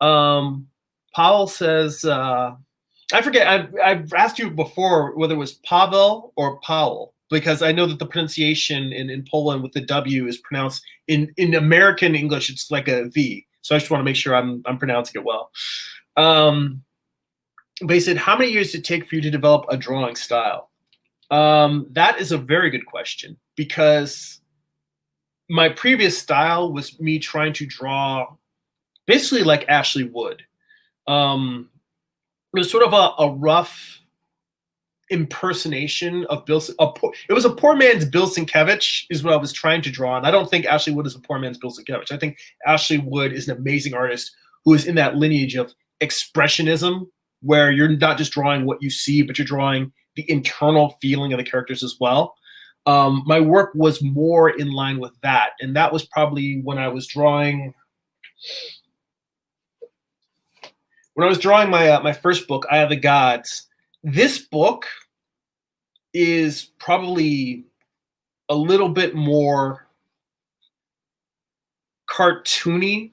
Powell says, I forget, I've asked you before whether it was Pavel or Powell, because I know that the pronunciation in Poland with the W is pronounced, in American English, it's like a V. So I just want to make sure I'm pronouncing it well. But he said, how many years did it take for you to develop a drawing style? That is a very good question, because my previous style was me trying to draw basically like Ashley Wood. It was sort of a rough impersonation of Bill. It was a poor man's Bill Sienkiewicz is what I was trying to draw. And I don't think Ashley Wood is a poor man's Bill Sienkiewicz. I think Ashley Wood is an amazing artist who is in that lineage of expressionism, where you're not just drawing what you see, but you're drawing the internal feeling of the characters as well. My work was more in line with that. And that was probably when I was drawing my first book, Eye of the Gods. This book is probably a little bit more cartoony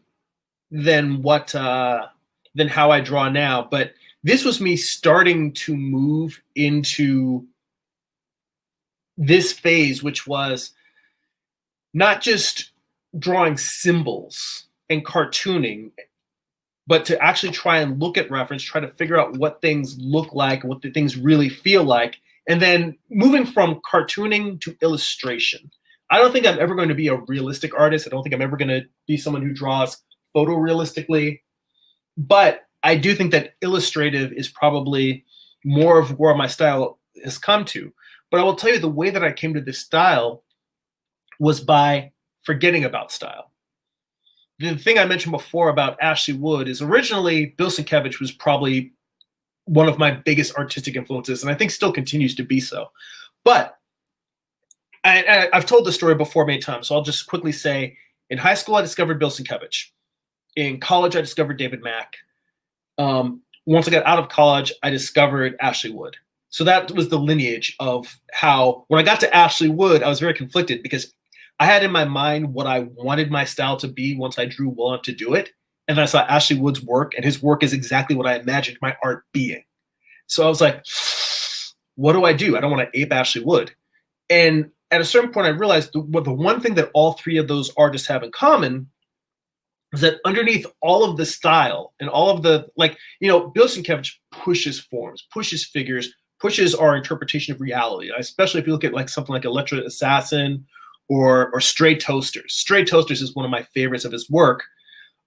than than how I draw now. But this was me starting to move into this phase, which was not just drawing symbols and cartooning, but to actually try and look at reference, try to figure out what things look like, what the things really feel like, and then moving from cartooning to illustration. I don't think I'm ever going to be a realistic artist. I don't think I'm ever going to be someone who draws photorealistically, but I do think that illustrative is probably more of where my style has come to. But I will tell you, the way that I came to this style was by forgetting about style. The thing I mentioned before about Ashley Wood is originally Bill Sienkiewicz was probably one of my biggest artistic influences, and I think still continues to be so. But I've told this story before many times, so I'll just quickly say, in high school, I discovered Bill Sienkiewicz. In college, I discovered David Mack. Once I got out of college, I discovered Ashley Wood. So that was the lineage of how, when I got to Ashley Wood, I was very conflicted, because I had in my mind what I wanted my style to be once I drew well enough to do it. And then I saw Ashley Wood's work, and his work is exactly what I imagined my art being. So I was like, what do? I don't want to ape Ashley Wood. And at a certain point, I realized the one thing that all three of those artists have in common is that underneath all of the style and all of the, Bill Sienkiewicz pushes forms, pushes figures, pushes our interpretation of reality. Especially if you look at something like Electra Assassin or Stray Toasters. Stray Toasters is one of my favorites of his work,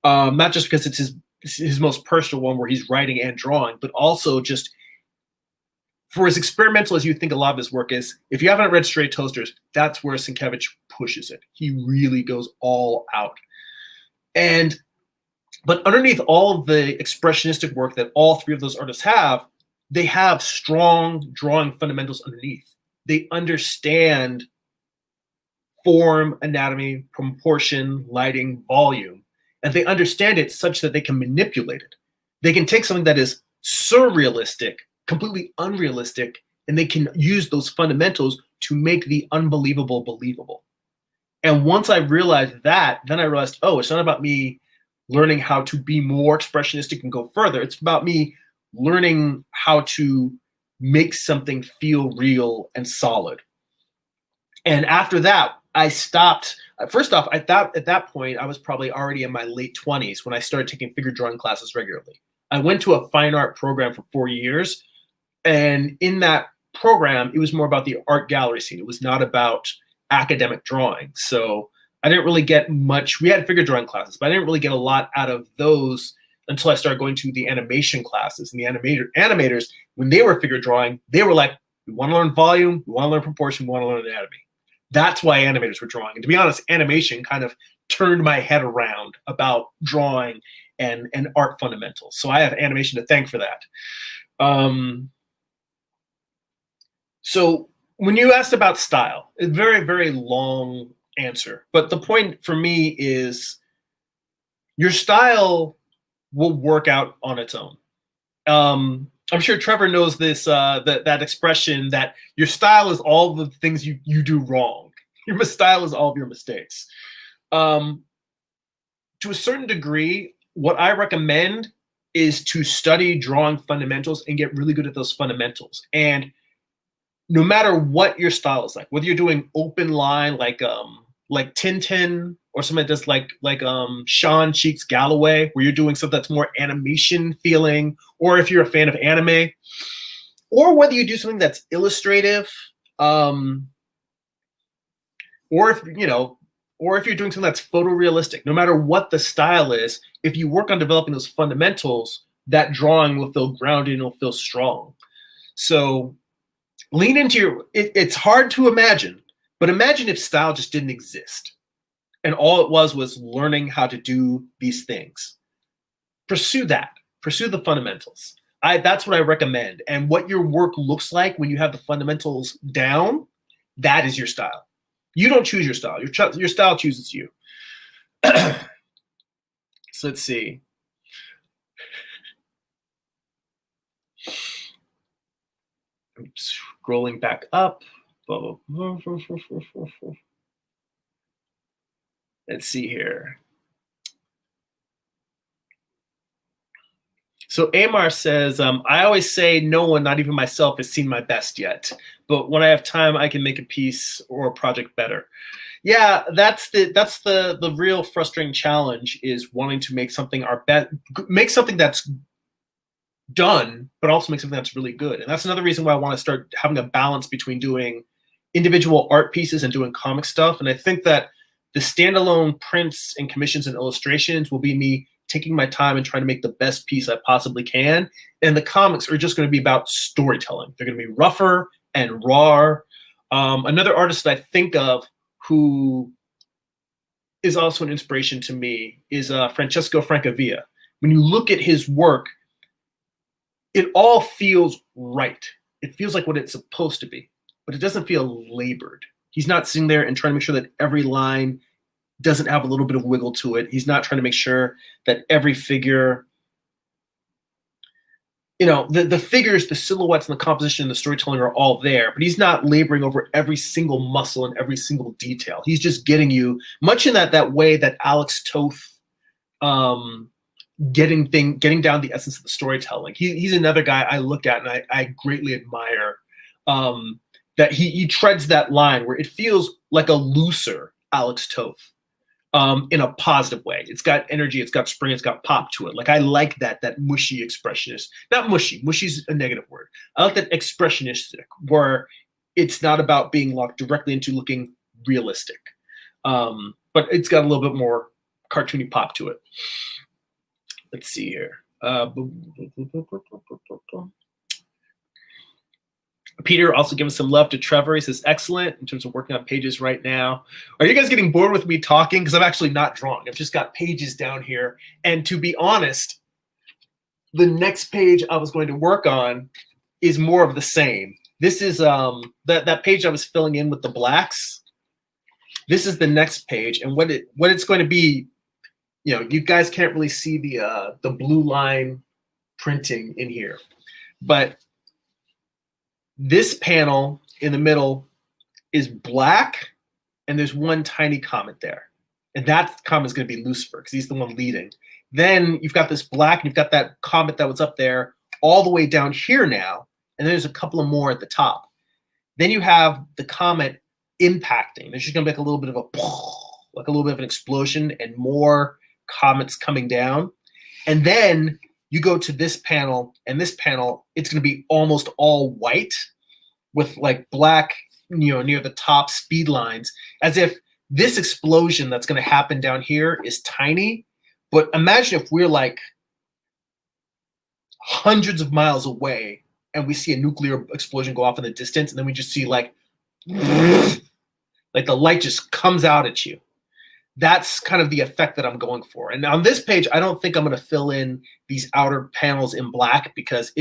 not just because it's his most personal one where he's writing and drawing, but also just for as experimental as you think a lot of his work is. If you haven't read Stray Toasters, that's where Sienkiewicz pushes it. He really goes all out. But underneath all of the expressionistic work that all three of those artists have, they have strong drawing fundamentals underneath. They understand form, anatomy, proportion, lighting, volume, and they understand it such that they can manipulate it. They can take something that is surrealistic, completely unrealistic, and they can use those fundamentals to make the unbelievable believable. And once I realized that, then I realized, it's not about me learning how to be more expressionistic and go further. It's about me learning how to make something feel real and solid. And after that, I stopped. First off, at that point, I was probably already in my late 20s when I started taking figure drawing classes regularly. I went to a fine art program for 4 years. And in that program, it was more about the art gallery scene. It was not about academic drawing. So I didn't really get much. We had figure drawing classes, but I didn't really get a lot out of those until I started going to the animation classes. And the animators, when they were figure drawing, they were like We want to learn volume, we want to learn proportion, we want to learn anatomy. That's why animators were drawing. And to be honest, animation kind of turned my head around about drawing and art fundamentals. So I have animation to thank for that. So when you asked about style, it's a very, very long answer. But the point for me is your style will work out on its own. I'm sure Trevor knows this, that expression that your style is all the things you do wrong. Your style is all of your mistakes. To a certain degree, what I recommend is to study drawing fundamentals and get really good at those fundamentals. And no matter what your style is like, whether you're doing open line like Tintin or something that's like Sean Cheeks Galloway, where you're doing something that's more animation feeling, or if you're a fan of anime, or whether you do something that's illustrative, or if you're doing something that's photorealistic, no matter what the style is, if you work on developing those fundamentals, that drawing will feel grounded and will feel strong. So lean into it's hard to imagine, but imagine if style just didn't exist and all it was learning how to do these things. Pursue that. Pursue the fundamentals. That's what I recommend. And what your work looks like when you have the fundamentals down, that is your style. You don't choose your style. Your style chooses you. So let's see. I'm scrolling back up. Let's see here. So Amar says, I always say no one, not even myself, has seen my best yet. But when I have time, I can make a piece or a project better. Yeah, that's the real frustrating challenge, is wanting to make something make something that's done, but also make something that's really good. And that's another reason why I want to start having a balance between doing individual art pieces and doing comic stuff. And I think that the standalone prints and commissions and illustrations will be me taking my time and trying to make the best piece I possibly can. And the comics are just going to be about storytelling. They're going to be rougher and raw. Another artist that I think of who is also an inspiration to me is Francesco Francavilla. When you look at his work, it all feels right. It feels like what it's supposed to be, but it doesn't feel labored. He's not sitting there and trying to make sure that every line doesn't have a little bit of wiggle to it. He's not trying to make sure that every figure, the figures, the silhouettes, and the composition and the storytelling are all there, but he's not laboring over every single muscle and every single detail. He's just getting you, much in that way that Alex Toth, getting down the essence of the storytelling. He's another guy I look at and I greatly admire, that he treads that line where it feels like a looser Alex Toth, in a positive way. It's got energy, it's got spring, it's got pop to it. Like, I like that mushy expressionist. Not mushy. Mushy's a negative word. I like that expressionistic, where it's not about being locked directly into looking realistic. But it's got a little bit more cartoony pop to it. Let's see here. Peter also giving some love to Trevor. He says, excellent in terms of working on pages right now. Are you guys getting bored with me talking? Because I'm actually not drawing. I've just got pages down here. And to be honest, the next page I was going to work on is more of the same. This is that page I was filling in with the blacks. This is the next page. And what it's going to be, you guys can't really see the blue line printing in here. But this panel in the middle is black, and there's one tiny comet there. And that comet is going to be Lucifer, because he's the one leading. Then you've got this black, and you've got that comet that was up there all the way down here now, and then there's a couple of more at the top. Then you have the comet impacting. There's just going to be like a little bit of an explosion, and more comets coming down. And then you go to this panel, and this panel, it's going to be almost all white with like black, near the top speed lines, as if this explosion that's going to happen down here is tiny. But imagine if we're like hundreds of miles away and we see a nuclear explosion go off in the distance, and then we just see like the light just comes out at you. That's kind of the effect that I'm going for. And on this page, I don't think I'm going to fill in these outer panels in black because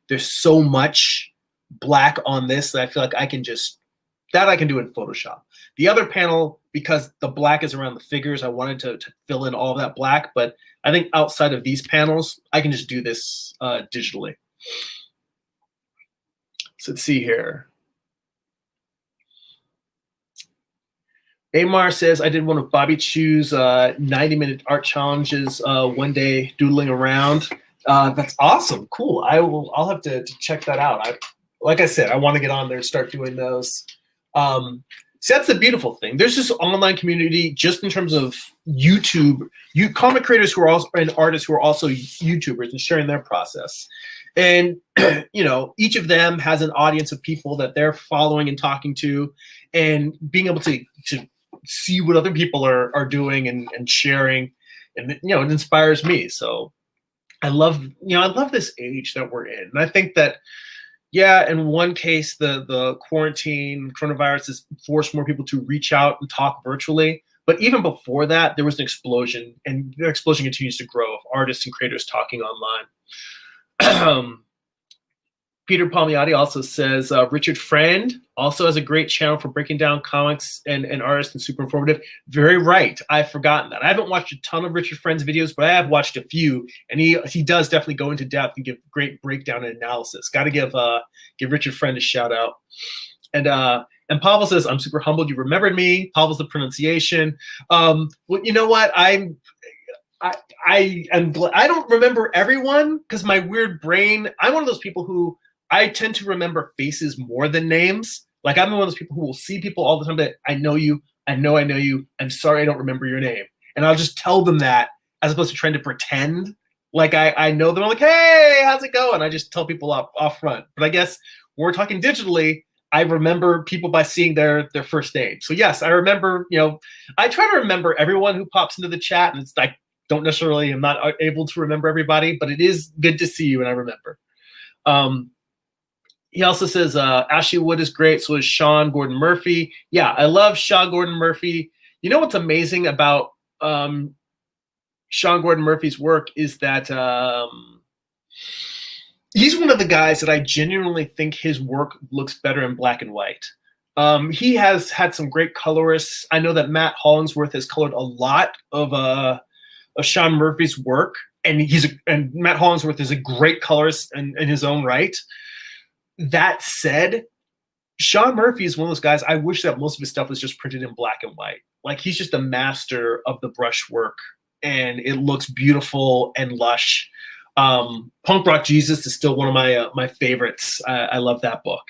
there's so much black on this that I feel like I can do in Photoshop. The other panel, because the black is around the figures, I wanted to fill in all of that black, but I think outside of these panels, I can just do this digitally. So let's see here. Amar says, I did one of Bobby Chu's 90-minute art challenges one day, doodling around. That's awesome. Cool. I'll have to check that out. Like I said, I want to get on there and start doing those. So that's the beautiful thing. There's this online community just in terms of YouTube, comic creators who are also, and artists who are also YouTubers and sharing their process. And, you know, each of them has an audience of people that they're following and talking to, and being able to see what other people are doing and sharing, and you know, it inspires me. So I love this age that we're in. And I think that, yeah, in one case, the quarantine, coronavirus has forced more people to reach out and talk virtually. But even before that, there was an explosion, and the explosion continues to grow of artists and creators talking online. Peter Palmiotti also says, Richard Friend also has a great channel for breaking down comics and artists, and super informative. Very right. I've forgotten that. I haven't watched a ton of Richard Friend's videos, but I have watched a few, and he does definitely go into depth and give great breakdown and analysis. Got to give Richard Friend a shout out. And Pavel says, I'm super humbled you remembered me. Pavel's the pronunciation. Well, you know what? I don't remember everyone because my weird brain, I'm one of those people who I tend to remember faces more than names. Like, I'm one of those people who will see people all the time that I know you, I know you, I'm sorry I don't remember your name. And I'll just tell them that as opposed to trying to pretend like I know them. I'm like, hey, how's it going? I just tell people off front. But I guess when we're talking digitally, I remember people by seeing their first name. So yes, I remember, you know, I try to remember everyone who pops into the chat, and it's like, I'm not able to remember everybody, but it is good to see you and I remember. He also says, Ashley Wood is great, so is Sean Gordon Murphy. Yeah, I love Sean Gordon Murphy. You know what's amazing about Sean Gordon Murphy's work is that he's one of the guys that I genuinely think his work looks better in black and white. He has had some great colorists. I know that Matt Hollingsworth has colored a lot of Sean Murphy's work, and Matt Hollingsworth is a great colorist in his own right. That said, Sean Murphy is one of those guys, I wish that most of his stuff was just printed in black and white. Like, he's just a master of the brushwork, and it looks beautiful and lush. Punk Rock Jesus is still one of my favorites. I love that book.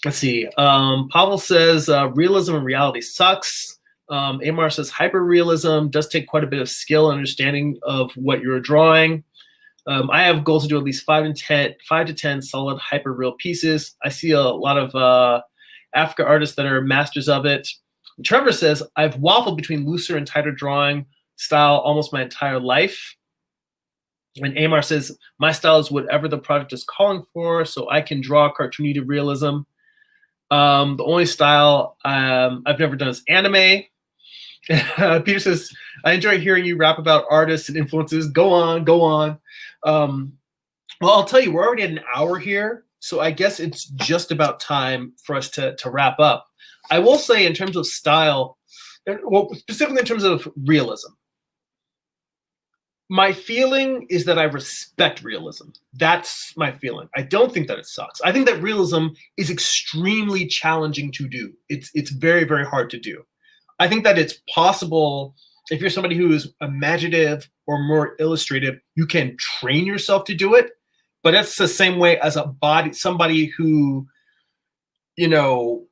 Let's see. Pavel says, realism and reality sucks. Amar says, hyperrealism does take quite a bit of skill and understanding of what you're drawing. I have goals to do at least 5 to 10 solid hyperreal pieces. I see a lot of Africa artists that are masters of it. And Trevor says, I've waffled between looser and tighter drawing style almost my entire life. And Amar says, my style is whatever the project is calling for, so I can draw cartoony to realism. The only style I've never done is anime. Peter says, I enjoy hearing you rap about artists and influences. Go on. Well, I'll tell you, we're already at an hour here, so I guess it's just about time for us to wrap up. I will say, in terms of style, well, specifically in terms of realism, my feeling is that I respect realism. That's my feeling. I don't think that it sucks. I think that realism is extremely challenging to do. It's very, very hard to do. I think that it's possible, if you're somebody who is imaginative or more illustrative, you can train yourself to do it. But that's the same way as somebody who, you know,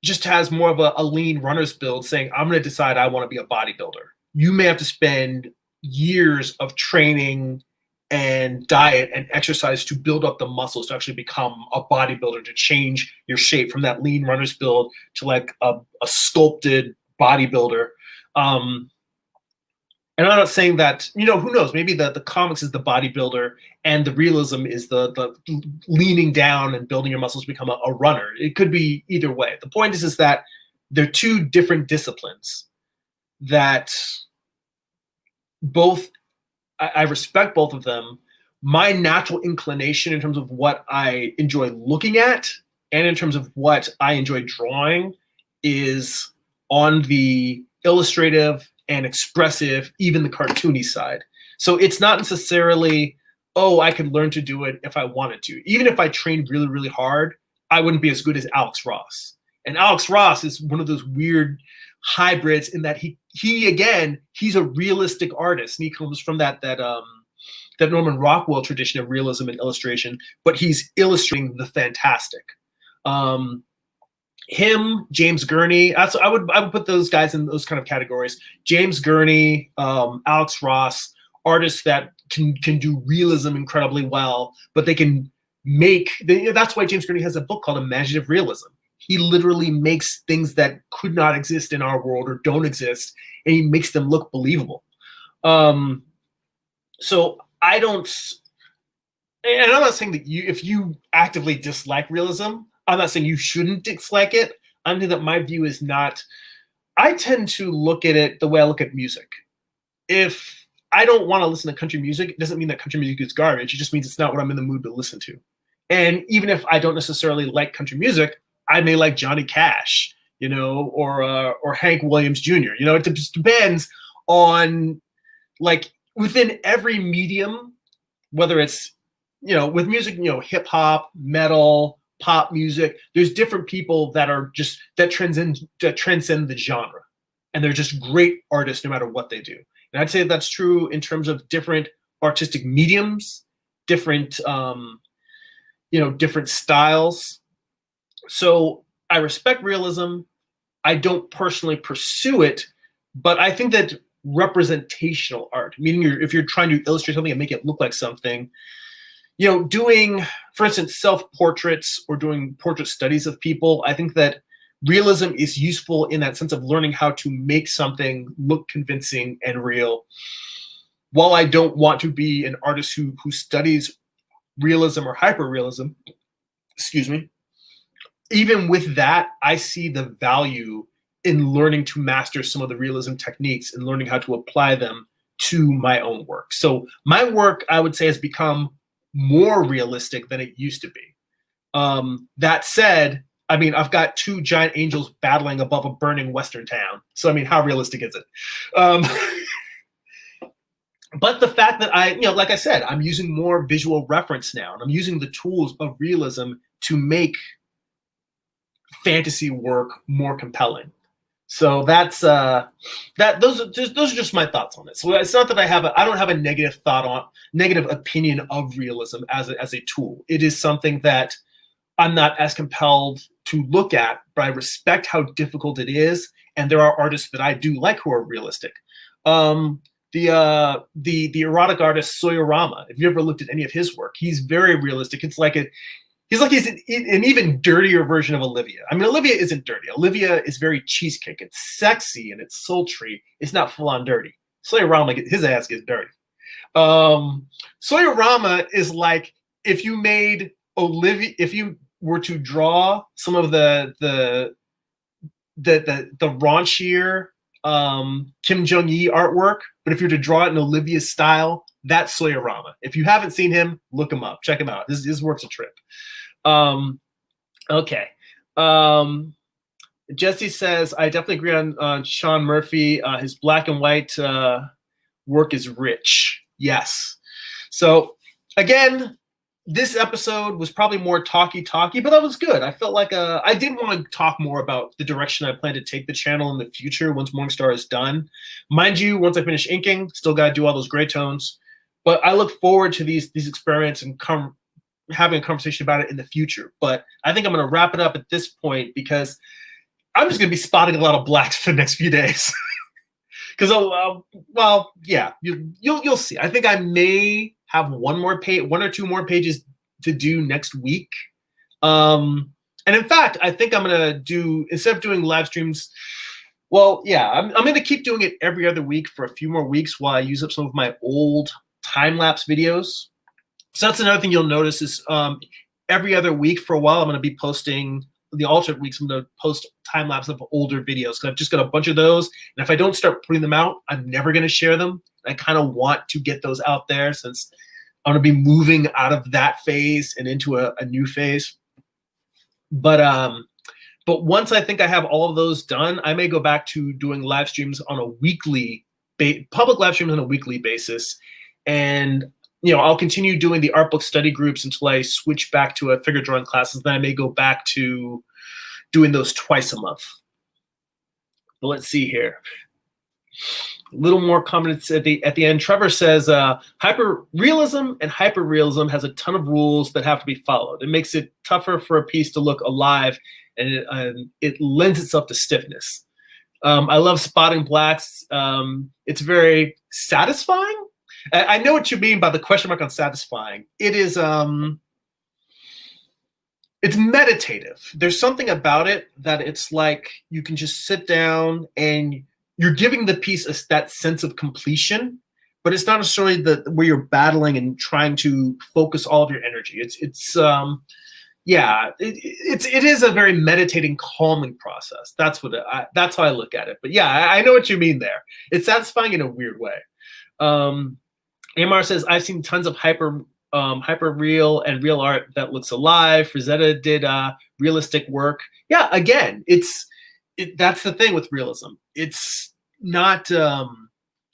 just has more of a lean runner's build, saying, I'm going to decide I want to be a bodybuilder. You may have to spend years of training and diet and exercise to build up the muscles to actually become a bodybuilder, to change your shape from that lean runner's build to like a sculpted bodybuilder. And I'm not saying that, you know, who knows? Maybe the comics is the bodybuilder and the realism is the leaning down and building your muscles to become a runner. It could be either way. The point is that they're two different disciplines that both, I respect both of them. My natural inclination in terms of what I enjoy looking at and in terms of what I enjoy drawing is on the illustrative and expressive, even the cartoony side. So it's not necessarily, oh, I could learn to do it if I wanted to. Even if I trained really, really hard, I wouldn't be as good as Alex Ross. And Alex Ross is one of those weird hybrids in that he again, he's a realistic artist. And he comes from that Norman Rockwell tradition of realism and illustration, but he's illustrating the fantastic. Him, James Gurney, I would put those guys in those kind of categories. James Gurney, Alex Ross, artists that can do realism incredibly well, but they can make, that's why James Gurney has a book called Imaginative Realism. He literally makes things that could not exist in our world or don't exist, and he makes them look believable. So I don't, and I'm not saying that if you actively dislike realism, I'm not saying you shouldn't dislike it. I'm saying that my view is not, I tend to look at it the way I look at music. If I don't want to listen to country music, it doesn't mean that country music is garbage. It just means it's not what I'm in the mood to listen to. And even if I don't necessarily like country music, I may like Johnny Cash, you know, or Hank Williams Jr. You know, it just depends on, like, within every medium, whether it's, you know, with music, you know, hip hop, metal, pop music, there's different people that are just, that transcend the genre. And they're just great artists no matter what they do. And I'd say that's true in terms of different artistic mediums, different, you know, different styles. So I respect realism. I don't personally pursue it, but I think that representational art, meaning if you're trying to illustrate something and make it look like something, you know, doing, for instance, self-portraits or doing portrait studies of people, I think that realism is useful in that sense of learning how to make something look convincing and real. While I don't want to be an artist who studies realism or hyperrealism, excuse me, even with that, I see the value in learning to master some of the realism techniques and learning how to apply them to my own work. So my work, I would say, has become more realistic than it used to be. That said, I mean, I've got two giant angels battling above a burning Western town. So, I mean, how realistic is it? But the fact that I, you know, like I said, I'm using more visual reference now, and I'm using the tools of realism to make fantasy work more compelling. So that's those are just my thoughts on it. So it's not that I don't have a negative opinion of realism as a tool. It is something that I'm not as compelled to look at, but I respect how difficult it is, and there are artists that I do like who are realistic. The erotic artist Soyorama, if you ever looked at any of his work, he's very realistic. It's like he's an even dirtier version of Olivia. I mean, Olivia isn't dirty. Olivia is very cheesecake. It's sexy and it's sultry. It's not full on dirty. Soyorama, his ass gets dirty. Soyorama is like if you made Olivia, if you were to draw some of the raunchier Kim Jong-il artwork, but if you're to draw it in Olivia's style, that's Soyorama. If you haven't seen him, look him up. Check him out. His work's a trip. Okay. Jesse says, I definitely agree on Sean Murphy. His black and white work is rich. Yes. So again, this episode was probably more talky, but that was good. I felt like I did want to talk more about the direction I plan to take the channel in the future once Morningstar is done. Mind you, once I finish inking, still got to do all those gray tones. But I look forward to these experiments and having a conversation about it in the future. But I think I'm going to wrap it up at this point because I'm just going to be spotting a lot of blacks for the next few days. Because, well, yeah, you'll see. I think I may have one or two more pages to do next week. And in fact, I think I'm going to do, instead of doing live streams, Well, yeah, I'm going to keep doing it every other week for a few more weeks while I use up some of my old time-lapse videos. So that's another thing you'll notice is every other week for a while, I'm going to be posting the alternate weeks. I'm going to post time-lapse of older videos because I've just got a bunch of those. And if I don't start putting them out, I'm never going to share them. I kind of want to get those out there since I'm going to be moving out of that phase and into a new phase. But once I think I have all of those done, I may go back to doing live streams on a weekly, public live streams on a weekly basis. And, you know, I'll continue doing the art book study groups until I switch back to a figure drawing classes. Then I may go back to doing those twice a month. But let's see here. A little more comments at the end. Trevor says, hyper-realism and hyper-realism has a ton of rules that have to be followed. It makes it tougher for a piece to look alive, and it lends itself to stiffness. I love spotting blacks. It's very satisfying. I know what you mean by the question mark on satisfying. It is, it's meditative. There's something about it that it's like you can just sit down and you're giving the piece that sense of completion, but it's not necessarily where you're battling and trying to focus all of your energy. It is a very meditating, calming process. That's how I look at it. But yeah, I know what you mean there. It's satisfying in a weird way. Amar says, I've seen tons of hyper real and real art that looks alive. Frazetta did realistic work. Yeah, again, that's the thing with realism. It's not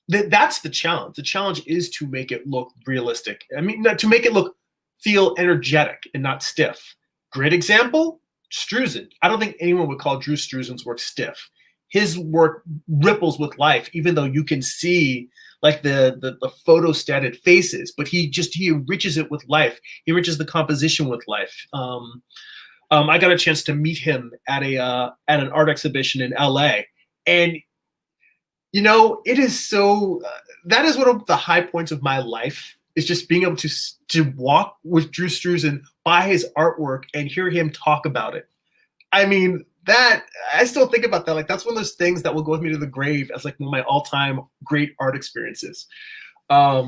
that's the challenge. The challenge is to make it look realistic. I mean, to make it feel energetic and not stiff. Great example, Struzen. I don't think anyone would call Drew Struzen's work stiff. His work ripples with life, even though you can see like the photostated faces, but he enriches it with life. He enriches the composition with life. I got a chance to meet him at an art exhibition in LA, and you know, it is so. That is one of the high points of my life. Is just being able to walk with Drew Struzen, buy his artwork, and hear him talk about it. I mean, that I still think about that. Like that's one of those things that will go with me to the grave as like one of my all-time great art experiences. Yeah,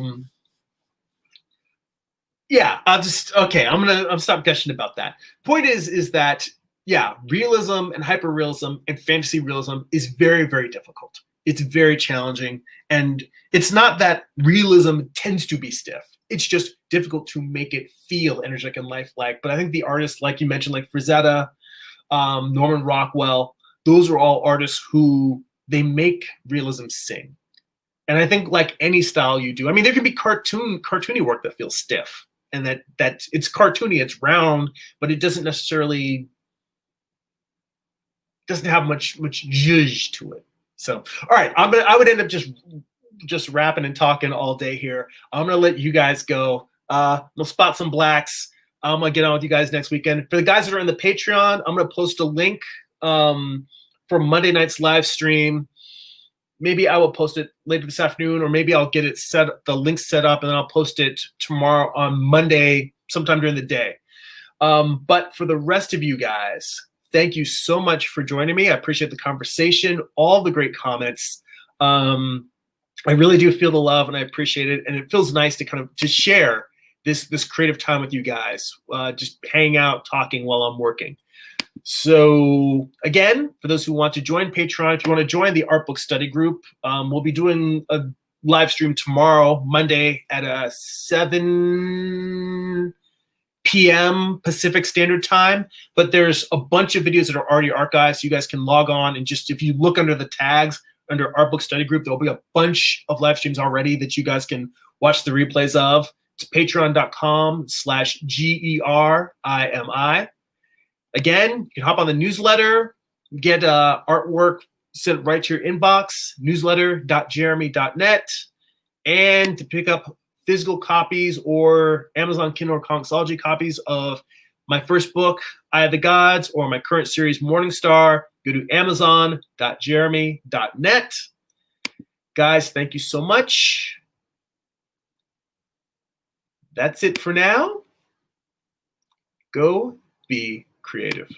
I'm stop gushing about that. Point is that yeah, realism and hyperrealism and fantasy realism is very, very difficult. It's very challenging, and it's not that realism tends to be stiff. It's just difficult to make it feel energetic and lifelike. But I think the artists, like you mentioned, like Frazetta, Norman Rockwell, those are all artists who they make realism sing. And I think like any style you do, I mean, there can be cartoony work that feels stiff, and that it's cartoony, it's round, but it doesn't necessarily have much zhuzh to it. So, all right, I would end up just rapping and talking all day here. I'm gonna let you guys go. We'll spot some blacks. I'm gonna get on with you guys next weekend. For the guys that are in the Patreon, I'm gonna post a link for Monday night's live stream. Maybe I will post it later this afternoon, or maybe I'll get it the link set up, and then I'll post it tomorrow on Monday, sometime during the day. But for the rest of you guys, thank you so much for joining me. I appreciate the conversation, all the great comments. I really do feel the love, and I appreciate it. And it feels nice to share this creative time with you guys, just hang out, talking while I'm working. So again, for those who want to join Patreon, if you want to join the art book study group, we'll be doing a live stream tomorrow, Monday at 7 p.m. Pacific Standard Time. But there's a bunch of videos that are already archived, so you guys can log on and just, if you look under the tags, under Art Book Study Group, there'll be a bunch of live streams already that you guys can watch the replays of. It's patreon.com/GERIMI. Again, you can hop on the newsletter, get artwork sent right to your inbox, newsletter.jeremy.net, and to pick up physical copies or Amazon Kindle or Comixology copies of my first book, Eye of the Gods, or my current series, Morningstar, go to amazon.jeremy.net. Guys, thank you so much. That's it for now. Go be creative.